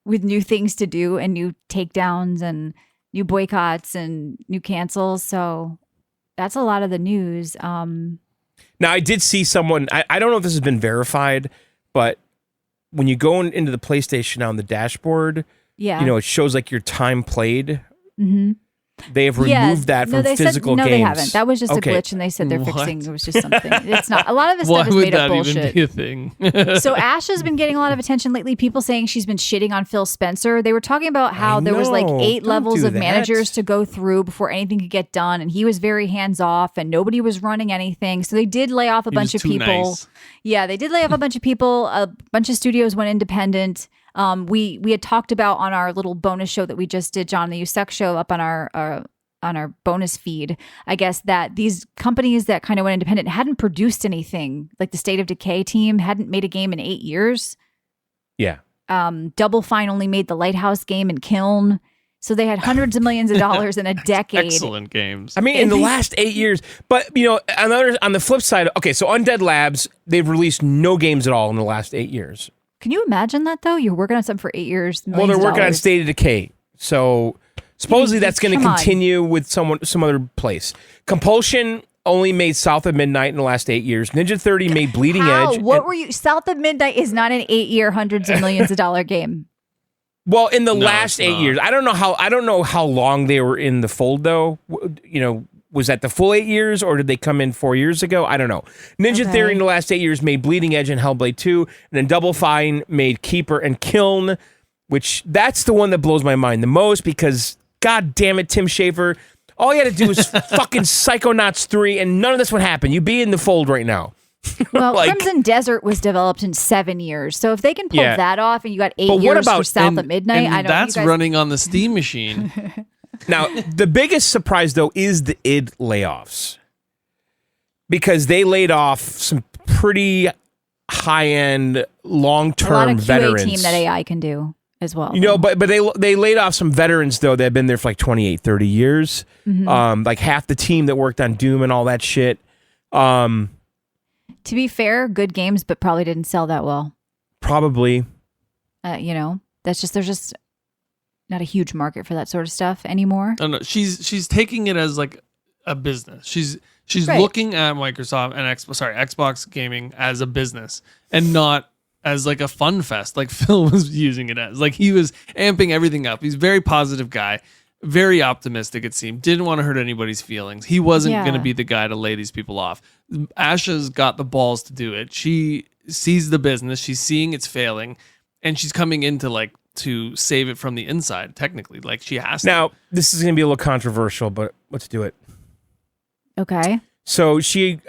with new things to do and new takedowns and new boycotts and new cancels. So that's a lot of the news. Now, I did see someone, I don't know if this has been verified, but when you go into the PlayStation on the dashboard, Yeah. you know, it shows like your time played. Mm-hmm. They have removed that from they physical said, no, games. they haven't. That was just Okay. a glitch, and they said they're What? fixing. It was just something. It's not. A lot of this Why stuff is would made up that bullshit. even be a thing? So Ash has been getting a lot of attention lately. People saying she's been shitting on Phil Spencer. They were talking about how there was like know. 8 Don't levels do of that. managers to go through before anything could get done, and he was very hands off, and nobody was running anything. So they did lay off a He bunch was of too people. nice. Yeah, they did lay off a bunch of people. A bunch of studios went independent. We had talked about on our little bonus show that we just did, John, the USEC show up on our bonus feed, I guess, that these companies that kind of went independent hadn't produced anything. Like the State of Decay team hadn't made a game in 8 years. Yeah. Double Fine only made the Lighthouse game and Kiln. So they had hundreds of millions of dollars in a decade. Excellent games. I mean, in the last 8 years, but you know, on the flip side, okay, so Undead Labs, they've released no games at all in the last 8 years. Can you imagine that though? You're working on something for 8 years. Well, they're working on State of Decay, so supposedly that's going to Come on. continue with some other place. Compulsion only made South of Midnight in the last 8 years. Ninja 30 made Bleeding How? Edge. What and- were you? South of Midnight is not an 8-year, hundreds of millions of dollar game. Well, in the No, last it's 8 not. years, I don't know how long they were in the fold though. You know, was that the full 8 years or did they come in 4 years ago? I don't know. Ninja Okay. Theory in the last 8 years made Bleeding Edge and Hellblade 2, and then Double Fine made Keeper and Kiln. which that's the one that blows my mind the most because, God damn it, Tim Schafer, all you had to do was fucking Psychonauts 3 and none of this would happen. You'd be in the fold right now. Well, Crimson Desert was developed in 7 years. So if they can pull that off and you got 8 years for South at Midnight, I don't know. That's running on the Steam machine. Now, the biggest surprise, though, is the id layoffs. Because they laid off some pretty high-end, long-term veterans. A lot of QA team that AI can do as well. You know, but they laid off some veterans, though, that have been there for like 28, 30 years. Like half the team that worked on Doom and all that shit. To be fair, good games, but probably didn't sell that well. Probably. You know, there's just not a huge market for that sort of stuff anymore. No, she's taking it as like a business. She's Right. looking at Microsoft and Xbox gaming as a business and not as like a fun fest like Phil was using it as. Like he was amping everything up. He's a very positive guy, very optimistic it seemed. Didn't want to hurt anybody's feelings. He wasn't going to be the guy to lay these people off. Asha's got the balls to do it. She sees the business, she's seeing it's failing, and she's coming in to save it from the inside, technically. Like she has to. Now, this is going to be a little controversial, but let's do it. Okay. So she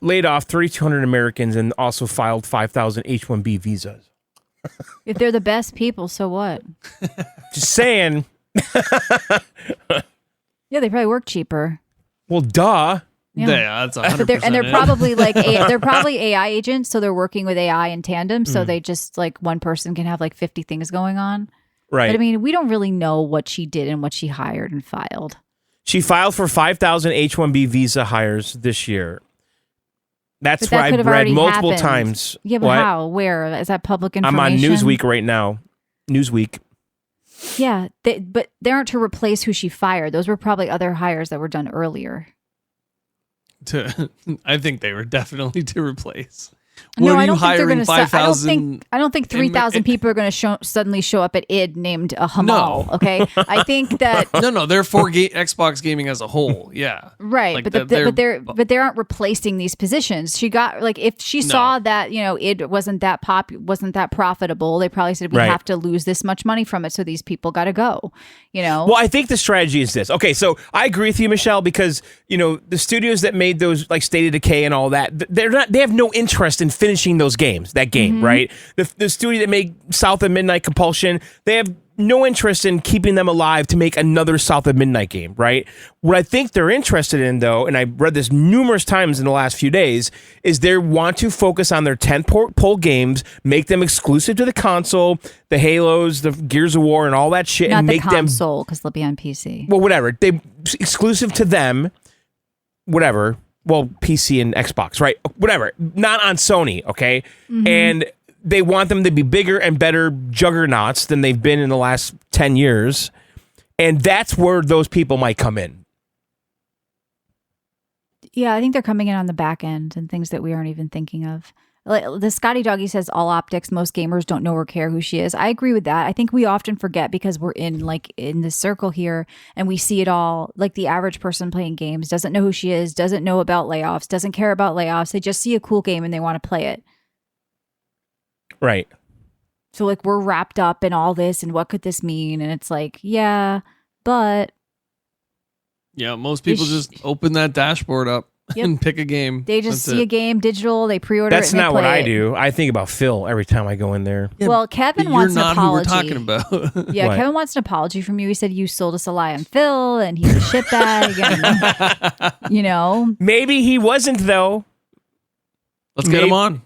laid off 3,200 Americans and also filed 5,000 H-1B visas. If they're the best people, so what? Just saying. Yeah, they probably work cheaper. Well, duh. Yeah, that's 100%. But they're probably like they're probably AI agents, so they're working with AI in tandem. So they just like one person can have like 50 things going on. Right. But I mean, we don't really know what she did and what she hired and filed. She filed for 5,000 H-1B visa hires this year. That's what I've read multiple times. Yeah, but how? Where? Is that public information? I'm on Newsweek right now. Newsweek. Yeah, but they aren't to replace who she fired. Those were probably other hires that were done earlier. I think they were definitely to replace. No, I don't think they're going to. I don't think 3,000 people are going to suddenly show up at id named a Hamal. No. Okay, I think that no, they're for Xbox gaming as a whole. Yeah, right. Like but they aren't replacing these positions. She got like if she saw that it wasn't that wasn't that profitable, they probably said we have to lose this much money from it, so these people got to go. Well, I think the strategy is this. Okay, so I agree with you, Michelle, because the studios that made those like State of Decay and all that, they have no interest in finishing those games, right? The studio that made South of Midnight Compulsion, they have no interest in keeping them alive to make another South of Midnight game, right? What I think they're interested in, though, and I've read this numerous times in the last few days, is they want to focus on their tentpole games, make them exclusive to the console, the Halos, the Gears of War, and all that shit, not and make the console because they'll be on PC. Well, whatever. They exclusive to them, whatever. Well, PC and Xbox, right? Whatever. Not on Sony, okay? And they want them to be bigger and better juggernauts than they've been in the last 10 years. And that's where those people might come in. Yeah, I think they're coming in on the back end and things that we aren't even thinking of. Like the Scotty Doggy says, all optics, most gamers don't know or care who she is. I agree with that. I think we often forget because we're in this circle here and we see it all. Like the average person playing games doesn't know who she is, doesn't know about layoffs, doesn't care about layoffs. They just see a cool game and they want to play it. Right. So like we're wrapped up in all this and what could this mean? And it's like, yeah, but. Yeah, most people just open that dashboard up. Yep. And pick a game. They just see a game digital. They pre-order. That's it not what I it. do. I think about Phil every time I go in there. Yeah, well, Kevin wants an apology. You're not who we're talking about. Yeah, What? Kevin wants an apology from you. He said you sold us a lie on Phil, and he's a shitbag. And, Maybe he wasn't though. Let's get him on.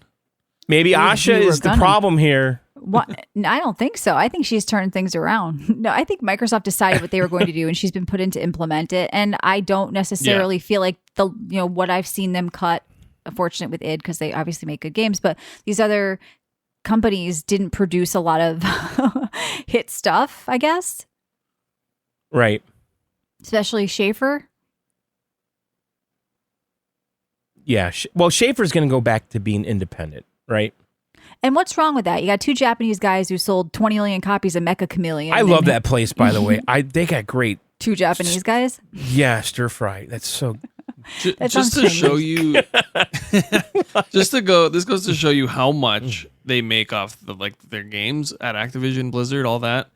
Maybe Asha is the problem here. What? I don't think so. I think she's turned things around. No, I think Microsoft decided what they were going to do, and she's been put in to implement it. And I don't necessarily feel like what I've seen them cut. Unfortunate with id because they obviously make good games, but these other companies didn't produce a lot of hit stuff. I guess, Right. especially Schaefer. Yeah. Well, Schaefer's going to go back to being independent, right? And what's wrong with that? You got two Japanese guys who sold 20 million copies of Mecha Chameleon. I love that place, by the way. They got great. Two Japanese guys? Yeah, stir fry. That's so That Just sounds to show shameless. you, this goes to show you how much they make off their games at Activision Blizzard, all that.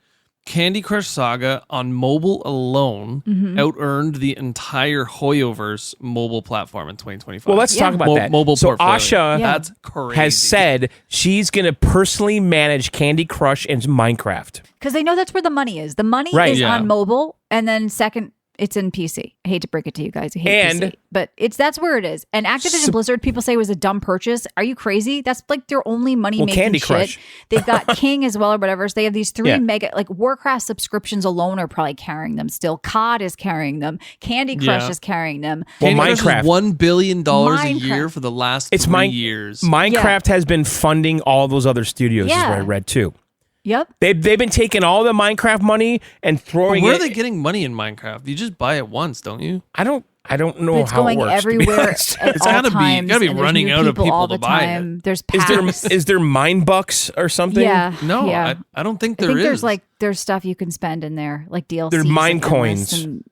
Candy Crush Saga on mobile alone out-earned the entire Hoyoverse mobile platform in 2025. Well, let's talk about that. Mobile so portfolio. Asha That's crazy. has said she's going to personally manage Candy Crush and Minecraft. Because they know that's where the money is. The money Right. is Yeah. on mobile, and then second, it's in PC. I hate to break it to you guys. I hate PC, but that's where it is. And Activision Blizzard, people say was a dumb purchase. Are you crazy? That's like their only money making Candy shit. Crush. They've got King as well or whatever. So they have these three Yeah. mega Warcraft subscriptions alone are probably carrying them still. COD is carrying them. Candy Crush Yeah. is carrying them. Well, Candy Crush is Minecraft. $1 billion a Minecraft. year for the last It's 3 years. Minecraft has been funding all those other studios, is what I read too. Yep. They've been taking all the Minecraft money and throwing Where it. are they getting money in Minecraft? You just buy it once, don't you? I don't know It's how going it works. to be everywhere honest. at It's all gotta be- times. gotta be and there's running new out of people people all to the buy it. time. There's Is packs. there mine bucks or something? Yeah. No, yeah. I don't think I there think is. there's stuff you can spend in there, like DLC. They're mine coins. And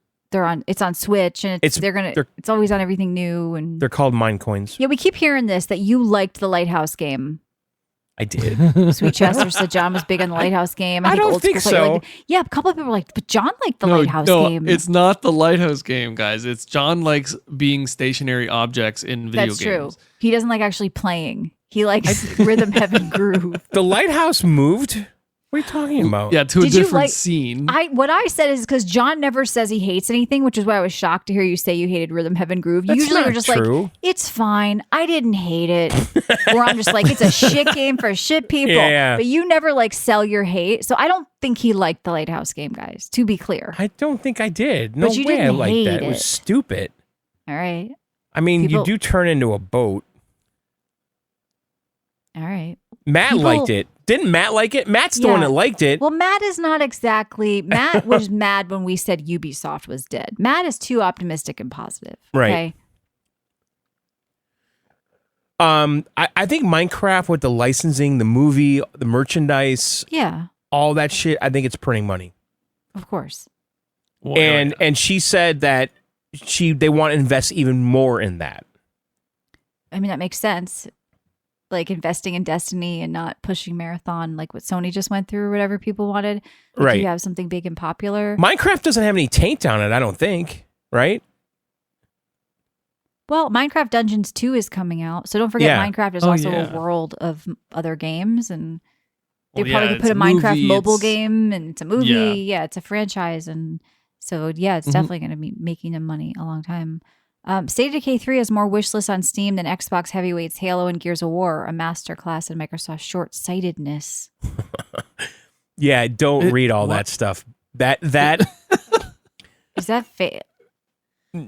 it's on Switch, and it's always on everything new. And They're called mine coins. yeah, we keep hearing this that you liked the Lighthouse game. I did. Sweet Chester said John was big on the Lighthouse game. I don't Old think School so. yeah, a couple of people were like, but John liked the Lighthouse game. It's not the Lighthouse game, guys. It's John likes being stationary objects in video That's games. true. He doesn't like actually playing. He likes rhythm, heaven, groove. The lighthouse moved? What are you talking about? Yeah, to a Did you different like- scene. What I said is because John never says he hates anything, which is why I was shocked to hear you say you hated Rhythm Heaven Groove. You That's usually not are just true. like, it's fine. I didn't hate it. Or I'm just like, it's a shit game for shit people. Yeah. But you never like sell your hate. So I don't think he liked the Lighthouse game, guys, to be clear. I don't think I did. No But you way I didn't liked hate that. It was it. stupid. All right. I mean, People- you do turn into a boat. All right. Matt People- liked it. Didn't Matt like it? Matt's the one Yeah. that liked it. Well, Matt is not exactly. Matt was mad when we said Ubisoft was dead. Matt is too optimistic and positive. Right. Okay? I think Minecraft with the licensing, the movie, the merchandise, Yeah, all that shit, I think it's printing money. of course. Well, And she said that they want to invest even more in that. I mean, that makes sense. Like investing in Destiny and not pushing Marathon, like what Sony just went through or whatever people wanted. Like Right. You have something big and popular. Minecraft doesn't have any taint on it, I don't think. Right? Well, Minecraft Dungeons 2 is coming out. So don't forget, Yeah. Minecraft is Oh, also yeah. a world of other games. And they Well, probably yeah, could put a it's Minecraft movie, mobile it's- game and it's a movie. Yeah. Yeah, it's a franchise. And so, yeah, it's definitely going to be making them money a long time. State of Decay 3 has more wish lists on Steam than Xbox heavyweights Halo and Gears of War, a masterclass in Microsoft short-sightedness. Yeah, don't read all that stuff. That Is that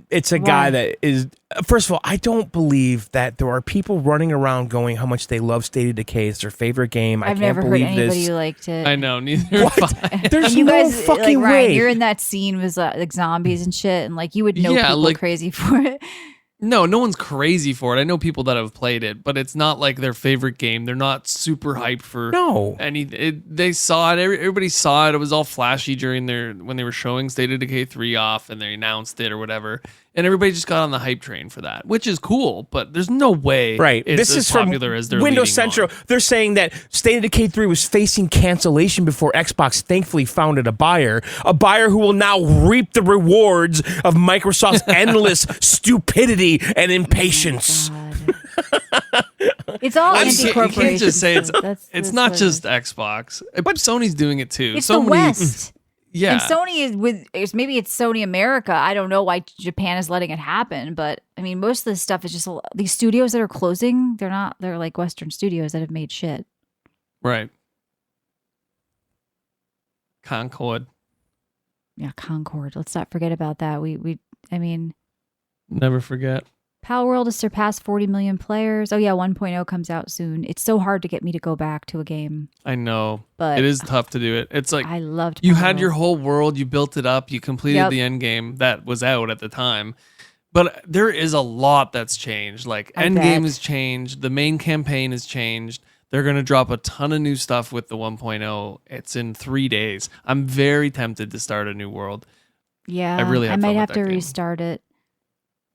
it's a guy that is first of all, I don't believe that there are people running around going how much they love State of Decay. It's their favorite game. I I've can't never heard believe anybody this. who liked it. I know, neither have I. There's And you no guys, fucking like Ryan, way. you're in that scene with like zombies and shit, and like you would know Yeah, people like- crazy for it. No one's crazy for it. I know people that have played it, but it's not like their favorite game. They're not super hyped for No. They saw it. Everybody saw it. It was all flashy during when they were showing State of Decay 3 off and they announced it or whatever. And everybody just got on the hype train for that, which is cool, but there's no way Right. it's This as is from popular as they're Windows leading on. Central. They're saying that State of Decay 3 was facing cancellation before Xbox thankfully found a buyer who will now reap the rewards of Microsoft's endless stupidity and impatience. God. It's all You anti-corporation. can't just say it's That's it's what not it just is. Xbox, but Sony's doing it too. It's so the many, West. yeah. And Sony maybe it's Sony America. I don't know why Japan is letting it happen, but I mean, most of this stuff is just these studios that are closing. They're like Western studios that have made shit. Right. Concord. Yeah, Concord. Let's not forget about that. I mean, Never forget. Pal World has surpassed 40 million players. Oh yeah, 1.0 comes out soon. It's so hard to get me to go back to a game, I know. but It is tough to do it. It's like I loved. you Pal had your World. whole world, you built it up, you completed Yep. the end game that was out at the time. But there is a lot that's changed. Like I end game bet. has changed, the main campaign has changed. They're going to drop a ton of new stuff with the 1.0. It's in 3 days. I'm very tempted to start a new world. Yeah, I really I had might fun with have that to game. restart it.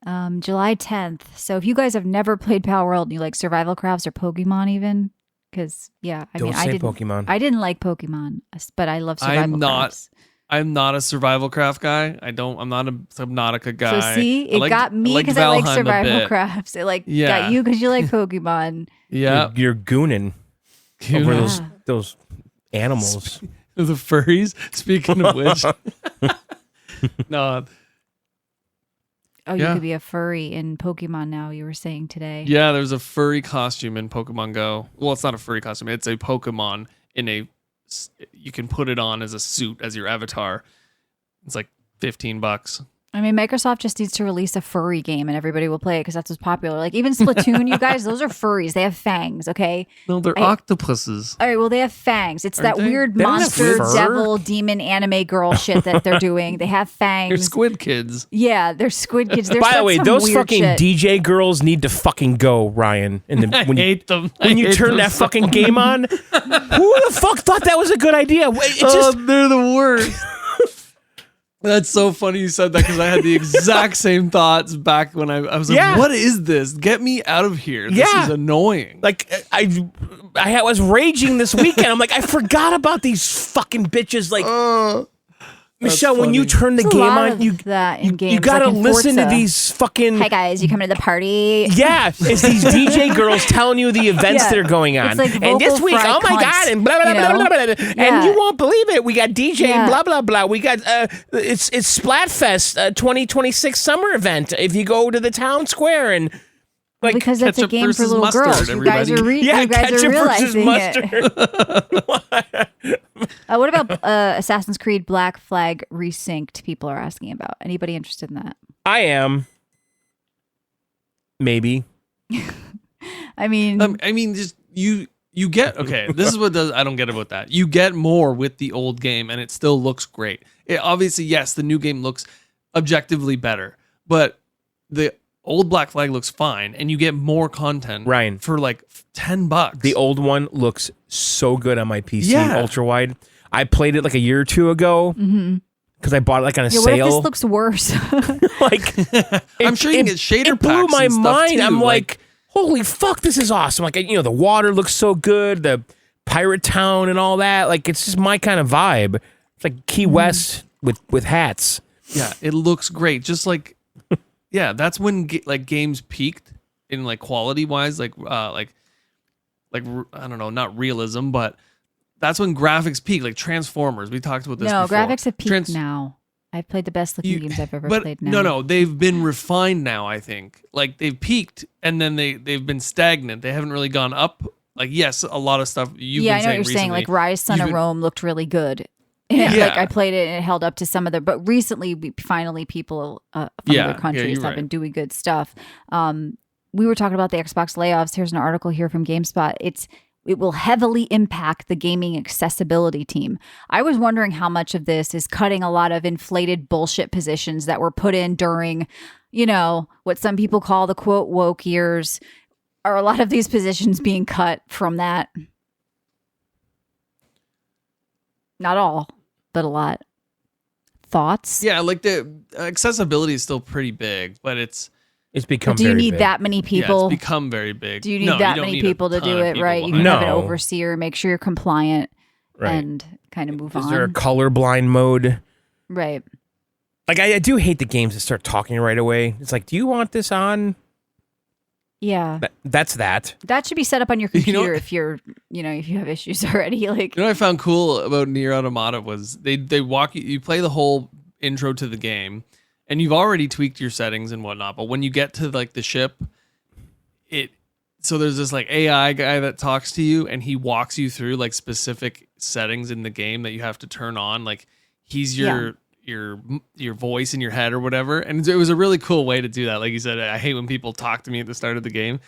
July 10th. So if you guys have never played Power World and you like survival crafts or Pokemon even, because Pokemon. I didn't like Pokemon, but I love survival crafts. I'm not a survival craft guy. I'm not a Subnautica guy. So see, it got me because I like survival crafts. It got you because you like Pokemon. Yeah, you're gooning over those animals. The furries. Speaking of which, no. Oh, you could be a furry in Pokemon now. You were saying today. Yeah, there's a furry costume in Pokemon Go. Well, it's not a furry costume. It's a Pokemon in a. You can put it on as a suit as your avatar. It's like $15. I mean, Microsoft just needs to release a furry game and everybody will play it because that's what's popular. Like even Splatoon, you guys, those are furries. They have fangs, okay? No, they're octopuses. All right, well, they have fangs. It's that weird They don't have monster, fur? devil, demon, anime girl shit that they're doing. They have fangs. They're squid kids. Yeah, they're squid kids. By the way, those weird fucking shit. DJ girls need to fucking go, Ryan. I hate them. When you turn that fucking game on, who the fuck thought that was a good idea? They're the worst. That's so funny you said that because I had the exact same thoughts back when I was like, what is this? Get me out of here. This is annoying. Like, I was raging this weekend. I'm like, I forgot about these fucking bitches. Like, Michelle, when you turn the game on, you gotta listen to these fucking. Hey guys, you coming to the party? Yeah, it's these DJ girls telling you the events that are going on. Like and this week, oh my god, and blah blah blah blah blah, and you won't believe it. We got DJ blah blah blah. We got it's Splatfest 2026 summer event. If you go to the town square and. Like, because that's a game for little mustard, girls. You guys are realizing it. What about Assassin's Creed Black Flag Resynced? People are asking about. Anybody interested in that? I am. Maybe. I mean, just you get this is what I don't get about that. You get more with the old game, and it still looks great. Obviously, yes, the new game looks objectively better, but the old Black Flag looks fine, and you get more content, Ryan, for like $10. The old one looks so good on my PC, ultra wide. I played it like a year or two ago because I bought it like on a sale. What if this looks worse? I'm sure you can get shader packs. It blew my mind. Too. I'm like, holy fuck, this is awesome! Like, the water looks so good, the pirate town and all that. Like, it's just my kind of vibe. It's like Key West with hats. Yeah, it looks great. Just like. Yeah, that's when games peaked in like quality wise, like I don't know, not realism, but that's when graphics peak, like Transformers. We talked about this. No, before. Graphics have peaked now. I've played the best looking games I've ever played now. No, they've been refined now. I think like they've peaked and then they've been stagnant. They haven't really gone up. Like yes, a lot of stuff you've been I know what you're recently, saying. Like Rise, Son of Rome looked really good. Like I played it and it held up to some of the, but recently finally people from other countries have been doing good stuff. We were talking about the Xbox layoffs. Here's an article here from GameSpot. It will heavily impact the gaming accessibility team. I was wondering how much of this is cutting a lot of inflated bullshit positions that were put in during, what some people call the quote woke years. Are a lot of these positions being cut from that? Not all. But a lot. Thoughts? Yeah, like the accessibility is still pretty big, but it's become. Do you need that many people? Yeah, it's become very big. Do you need that many people to do it? Right? You can have an overseer, make sure you're compliant, and kind of move on. Is there a colorblind mode? Right. Like I do hate the games that start talking right away. It's like, do you want this on? Yeah, that's that. That should be set up on your computer if you're, if you have issues already. Like, what I found cool about Nier Automata was they walk you play the whole intro to the game, and you've already tweaked your settings and whatnot. But when you get to like the ship, so there's this like AI guy that talks to you, and he walks you through like specific settings in the game that you have to turn on. Like he's your voice in your head or whatever, and it was a really cool way to do that. Like you said, I hate when people talk to me at the start of the game.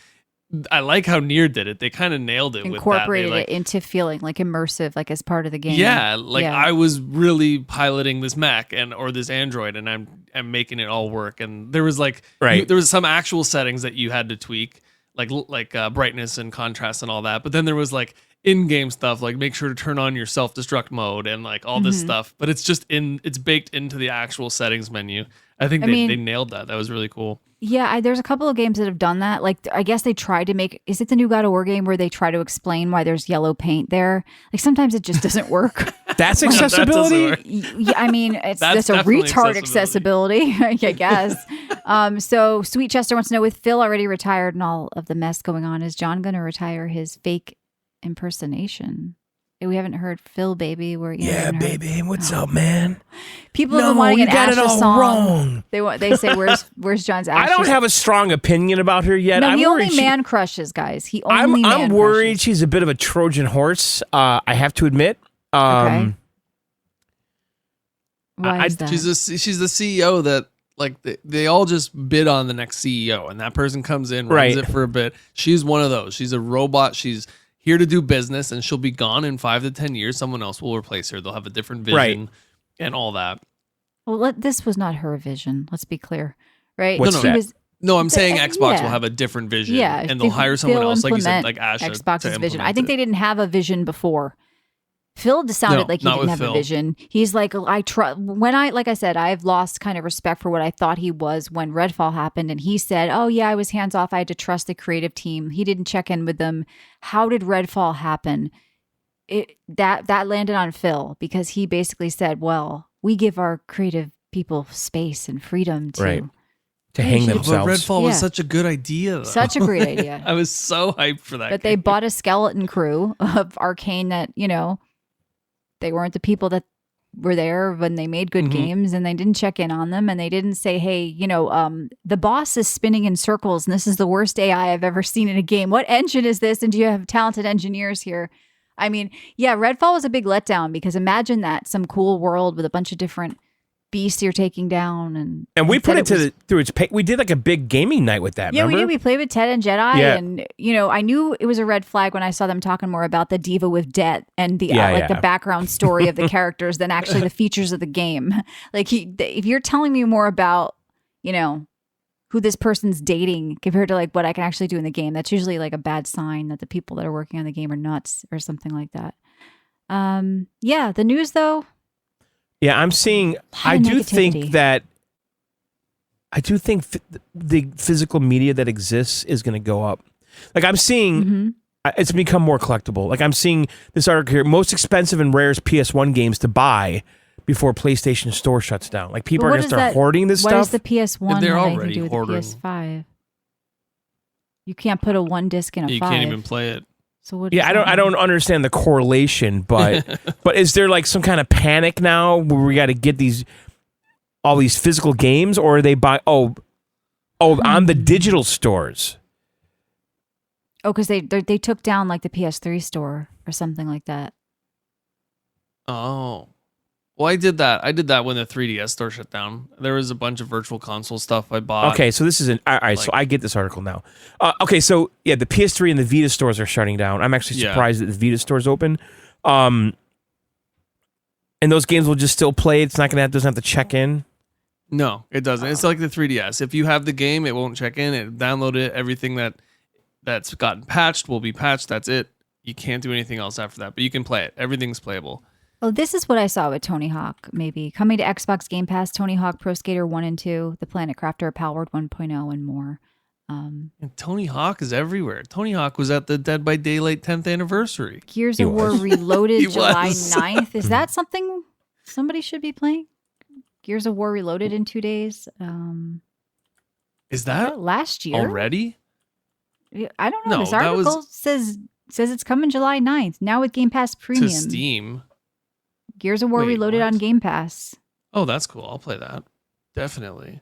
I like how Nier did it. They kind of nailed it. Incorporated it into feeling like immersive, like as part of the game. Yeah, I was really piloting this Mac or this Android, and I'm making it all work. And there was there was some actual settings that you had to tweak, like brightness and contrast and all that. But then there was like in-game stuff, like make sure to turn on your self-destruct mode and like all this stuff, but it's just it's baked into the actual settings menu. I think I they mean- nailed that. That was really cool. Yeah, there's a couple of games that have done that. Like, I guess they tried to make. Is it the new God of War game where they try to explain why there's yellow paint there? Like, sometimes it just doesn't work. That's That doesn't accessibility. work. Yeah, I mean, That's that's a definitely retard accessibility, I guess. So Sweet Chester wants to know, with Phil already retired and all of the mess going on, is John going to retire his fake impersonation? We haven't heard Phil, baby. Where Yeah, baby. What's up, man? People have been wanting you an got it Asha all song. wrong. They say where's John's Asha? I don't have a strong opinion about her yet. No, I'm he only worried man crushes, guys. He I'm only man worried crushes. she's a bit of a Trojan horse. I have to admit. Okay. Why is that? She's the CEO that like they all just bid on the next CEO, and that person comes in, runs Right. it for a bit. She's one of those. She's a robot. She's here to do business, and she'll be gone in 5 to 10 years. Someone else will replace her. They'll have a different vision Right. and all that. Well, this was not her vision. Let's be clear, right? What's She that? was No, I'm saying Yeah. Xbox will have a different vision, Yeah, and they'll hire someone else, like you said, like Asha. Xbox's to vision. I implement think it. they didn't have a vision before. Phil sounded No, like he not didn't with have Phil. a vision. He's like, like I said, I've lost kind of respect for what I thought he was when Redfall happened, and he said, "Oh yeah, I was hands off. I had to trust the creative team. He didn't check in with them." How did Redfall happen? That landed on Phil because he basically said, "Well, we give our creative people space and freedom to." Right. To hang should- But themselves. Redfall Yeah. was such a good idea. Though. Such a great idea. I was so hyped for that. But they game. bought a skeleton crew of Arcane that, they weren't the people that were there when they made good Mhm. games, and they didn't check in on them, and they didn't say, hey, the boss is spinning in circles and this is the worst AI I've ever seen in a game. What engine is this? And do you have talented engineers here? I mean, yeah, Redfall was a big letdown because imagine that, some cool world with a bunch of different beasts you're taking down, And we put instead it through its we did like a big gaming night with that. Yeah, remember? we did. We played with Ted and Jedi, Yeah. and I knew it was a red flag when I saw them talking more about the diva with debt and the Yeah, the background story of the characters than actually the features of the game. Like, if you're telling me more about who this person's dating compared to like what I can actually do in the game, that's usually like a bad sign that the people that are working on the game are nuts or something like that. Yeah, the news though. Yeah, I'm seeing. I of do negativity. think that. I do think the physical media that exists is going to go up. Like I'm seeing, Mhm. it's become more collectible. Like I'm seeing this article here: most expensive and rarest PS1 games to buy before PlayStation Store shuts down. Like people But are what going to is start that- hoarding this What stuff. does the PS1 They're have anything already to do with hoarding. the PS5? You can't put a one disc in a You 5. can't even play it. So what? Yeah, does I that don't mean? understand the correlation, but is there like some kind of panic now where we got to get all these physical games, or are they buy on the digital stores? Oh, because they took down like the PS3 store or something like that. Oh. Well, I did that. I did that when the 3DS store shut down. There was a bunch of virtual console stuff I bought. Okay, so this is all right. So I get this article now. Okay, so yeah, the PS3 and the Vita stores are shutting down. I'm actually Yeah. surprised that the Vita store's open. And those games will just still play. It's not gonna doesn't have to check in. No, it doesn't. It's like the 3DS. If you have the game, it won't check in. It download it. Everything that's gotten patched will be patched. That's it. You can't do anything else after that. But you can play it. Everything's playable. Oh, this is what I saw with Tony Hawk. Maybe coming to Xbox Game Pass: Tony Hawk Pro Skater 1 and 2, The Planet Crafter, Powered 1.0, and more. And Tony Hawk is everywhere. Tony Hawk was at the Dead by Daylight 10th anniversary. Gears He of War was. Reloaded He July was. 9th. Is that something somebody should be playing? Gears of War Reloaded in 2 days. Is that Last year already? I don't know. No, This that was- article says it's coming July 9th. Now with Game Pass Premium. To Steam. Gears of War Wait, Reloaded what? on Game Pass. Oh, that's cool. I'll play that. Definitely.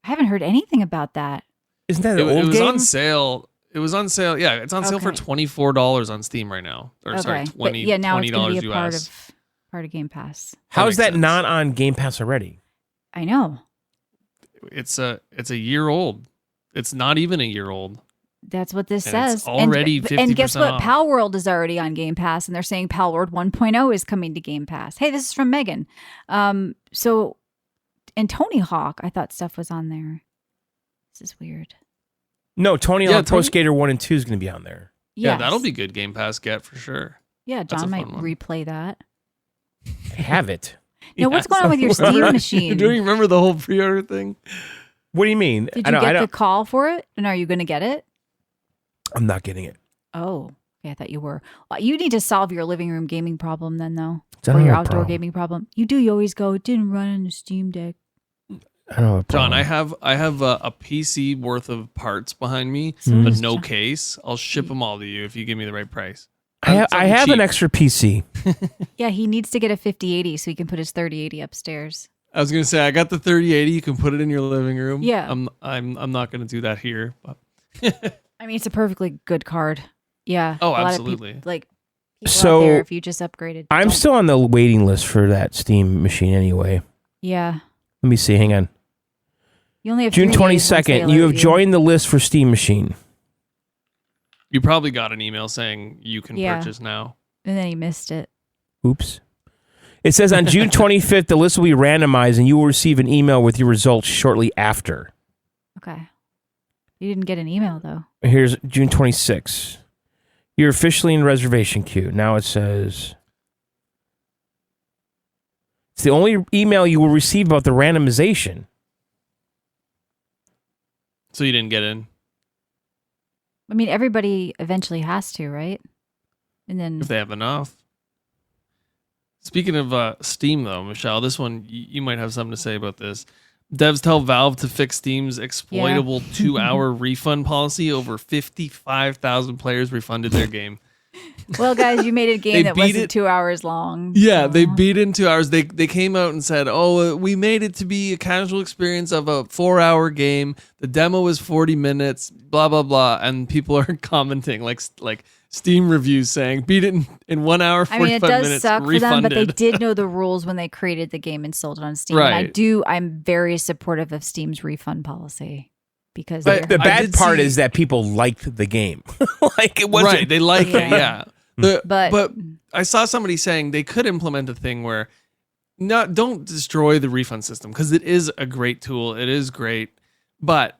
I haven't heard anything about that. Isn't that It, an it old was game? on sale. It was on sale. Yeah, it's on sale for Okay. $24 on Steam right now. Or sorry, Okay. 20 But yeah, now it's going $20 to be a US. part of Game Pass. How is makes that sense. not on Game Pass already? I know. It's a year old. It's not even a year old. That's what this And it's says. already and guess 50% what? off. Pal World is already on Game Pass, and they're saying Pal World 1.0 is coming to Game Pass. Hey, this is from Megan. So, and Tony Hawk, I thought stuff was on there. This is weird. No, Tony Yeah, Hawk Pro Tony- Skater 1 and 2 is going to be on there. Yeah, Yes. that'll be good Game Pass get for sure. Yeah, That's John a might fun one. replay that. I have it. Now, what's going on with your Steam machine? Do you remember the whole pre-order thing? What do you mean? Did you get the call for it? And are you going to get it? I'm not getting it. Oh, okay, I thought you were. Well, you need to solve your living room gaming problem then, though. It's not Or your a outdoor problem. gaming problem. You do. You always go, it didn't run on the Steam Deck. I don't have a John, problem. I have a PC worth of parts behind me, Mm. but no case. I'll ship them all to you if you give me the right price. I Something have an cheap. extra PC. Yeah, he needs to get a 5080 so he can put his 3080 upstairs. I was gonna say I got the 3080. You can put it in your living room. Yeah. I'm not gonna do that here. But I mean, it's a perfectly good card. Yeah. Oh, a lot absolutely. Of people So, out there, if you just upgraded. I'm don't- still on the waiting list for that Steam machine anyway. Yeah. Let me see. Hang on. You only have June 3 days once they 22nd. You alert have joined the list for Steam machine. you probably got an email saying you can Yeah. purchase now. And then he missed it. Oops. It says on June 25th, the list will be randomized and you will receive an email with your results shortly after. Okay. You didn't get an email, though. Here's June 26th. You're officially in reservation queue. Now it says it's the only email you will receive about the randomization. So you didn't get in. I mean, everybody eventually has to, right? And then If they have enough. Speaking of Steam, though, Michelle, this one, you might have something to say about this. Devs tell Valve to fix Steam's exploitable 2-hour refund policy. Over 55,000 players refunded their game. well, guys, you made a game They that beat wasn't it- 2 hours long. Yeah, they so- beat it in 2 hours. They came out and said, we made it to be a casual experience of a 4-hour game. The demo was 40 minutes, blah, blah, blah. And people are commenting like Steam reviews saying, beat it in 1 hour, 45 I mean, it does minutes, suck for them, refunded. but they did know the rules when they created the game and sold it on Steam. And Right. I'm very supportive of Steam's refund policy because But they're- The I bad did part see- is that people liked the game. Like it wasn't. Right, they like it, Yeah. yeah. But- I saw somebody saying they could implement a thing where don't destroy the refund system because it is a great tool. It is great, but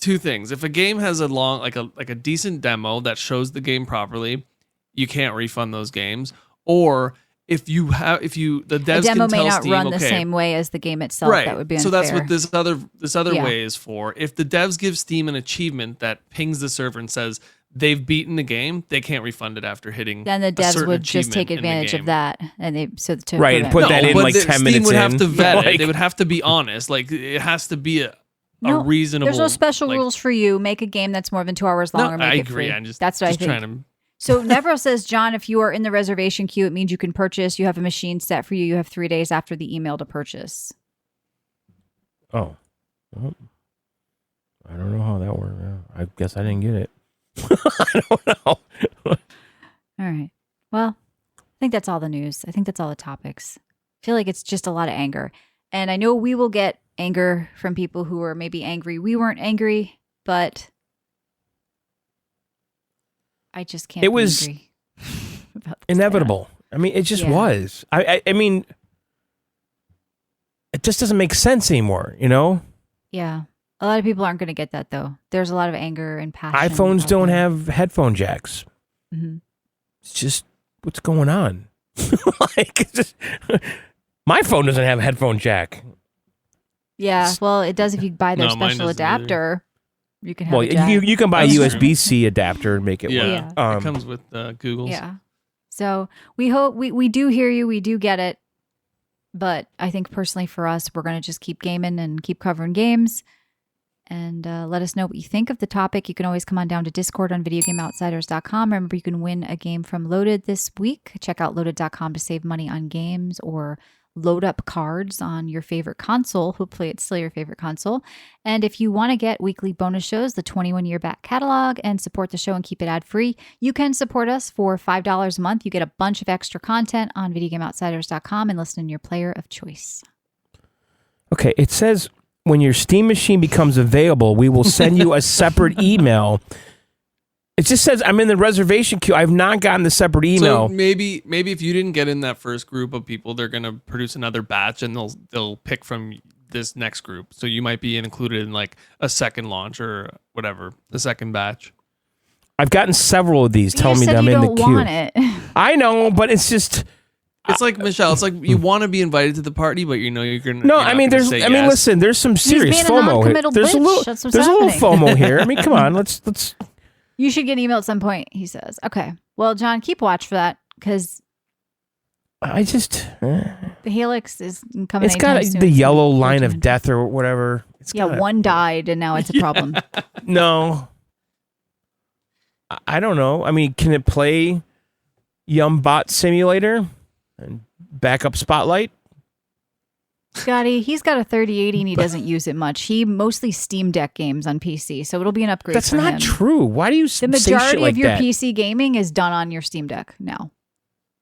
two things: if a game has a long, like a decent demo that shows the game properly, you can't refund those games. Or if the devs a demo can tell may not Steam, run the okay, same way as the game itself. right? That would be unfair. So that's what this other Yeah. way is for. If the devs give Steam an achievement that pings the server and says they've beaten the game, they can't refund it after hitting. Then the a devs certain would just take achievement in the advantage of game. that, and they to Right, prevent- put that in but like 10 Steam minutes would have in. to vet Like- it. They would have to be honest. Like it has to be a No, reasonable. There's no special like- rules for you. Make a game that's more than 2 hours long, No, or make I it agree. free. I'm just That's what I think. trying to. So Nevro says, John, if you are in the reservation queue, it means you can purchase. You have a machine set for you. You have 3 days after the email to purchase. Oh. Well, I don't know how that worked. I guess I didn't get it. I don't know. All right. Well, I think that's all the news. I think that's all the topics. I feel like it's just a lot of anger. And I know we will get anger from people who are maybe angry. We weren't angry, but I just can't It be was angry about this Inevitable. I mean, it just Yeah. was. I mean, it just doesn't make sense anymore, you know? Yeah. A lot of people aren't going to get that, though. There's a lot of anger and passion. iPhones out don't there. have headphone jacks. Mhm. It's just, what's going on? Like, it's just, my phone doesn't have a headphone jack. Yeah, well, it does if you buy their No, mine special doesn't either. adapter. You can have Well, a jack. you can buy a That's true. USB-C adapter and make it Yeah, work. Yeah. it comes with Google's. Yeah. So we hope we do hear you. We do get it. But I think personally for us, we're going to just keep gaming and keep covering games. And let us know what you think of the topic. You can always come on down to Discord on videogameoutsiders.com. Remember, you can win a game from Loaded this week. Check out loaded.com to save money on games or load up cards on your favorite console. Hopefully it's still your favorite console. And if you want to get weekly bonus shows, the 21-year back catalog, and support the show and keep it ad-free, you can support us for $5 a month. You get a bunch of extra content on videogameoutsiders.com and listen in your player of choice. Okay, it says when your Steam machine becomes available, we will send you a separate email. It just says I'm in the reservation queue. I've not gotten the separate email. So maybe if you didn't get in that first group of people, they're gonna produce another batch and they'll pick from this next group. So you might be included in like a second launch or whatever, the second batch. I've gotten several of these You telling me said that I'm you in the don't queue. want it. I know, but it's just It's like Michelle. It's like you want to be invited to the party, but you know you're gonna. No, you're not I mean, gonna there's. say I mean, yes. listen. There's some serious being a FOMO here. non-committal There's a bitch. little. That's what's There's a little happening. FOMO here. I mean, come on. Let's. You should get an email at some point, he says. Okay. Well, John, keep watch for that because I just. the Helix is coming. It's got anytime soon. the It's yellow gonna be line of 1400. death or whatever. It's Yeah, got one died and now it's a problem. No. I don't know. I mean, can it play Yum Bot Simulator and Backup Spotlight? Scotty, he's got a 3080 and he doesn't use it much. He mostly Steam Deck games on PC, so it'll be an upgrade. That's for not him. true. Why do you The say majority shit like of your that? PC gaming is done on your Steam Deck now.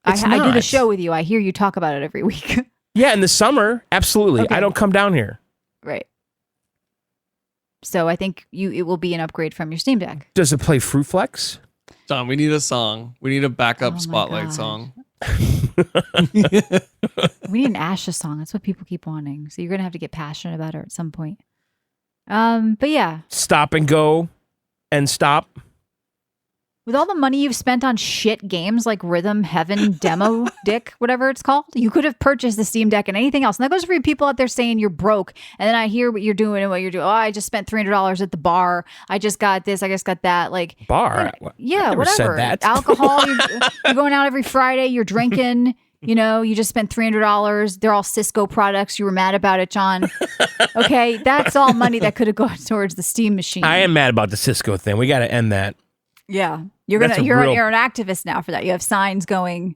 It's I do the not. show with you. I hear you talk about it every week. Yeah, in the summer, absolutely. Okay. I don't come down here. Right. So I think it will be an upgrade from your Steam Deck. Does it play Fruit Flex? John, we need a song. We need a backup Oh my spotlight God. song. We need an Asha song. That's what people keep wanting. So you're gonna have to get passionate about it at some point. But yeah, Stop and go and stop. with all the money you've spent on shit games like Rhythm Heaven Demo Dick, whatever it's called, you could have purchased the Steam Deck and anything else. And that goes for you people out there saying you're broke. And then I hear what you're doing and what you're doing. Oh, I just spent $300 at the bar. I just got this. I just got that. Like Bar. yeah, I never whatever. said that. Alcohol. You're going out every Friday. You're drinking. You know, you just spent $300. They're all Cisco products. You were mad about it, John. Okay, that's all money that could have gone towards the Steam machine. I am mad about the Cisco thing. We got to end that. Yeah, you're That's a you're real- an activist now for that. You have signs going.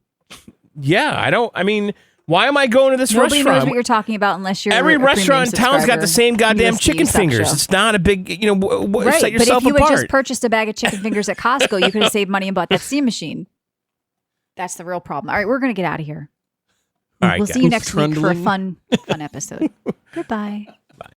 Yeah, I mean, why am I going to this Nobody knows restaurant? what you're talking about unless you're Every a premium restaurant in town's got the same subscriber. goddamn Needless to chicken you suck fingers. show. It's not a big, Right, set but if yourself you had apart. just purchased a bag of chicken fingers at Costco, you could have saved money and bought that Steam machine. That's the real problem. All right, we're gonna get out of here. All right, We'll see you guys. next week for a Trundling. fun episode. Goodbye.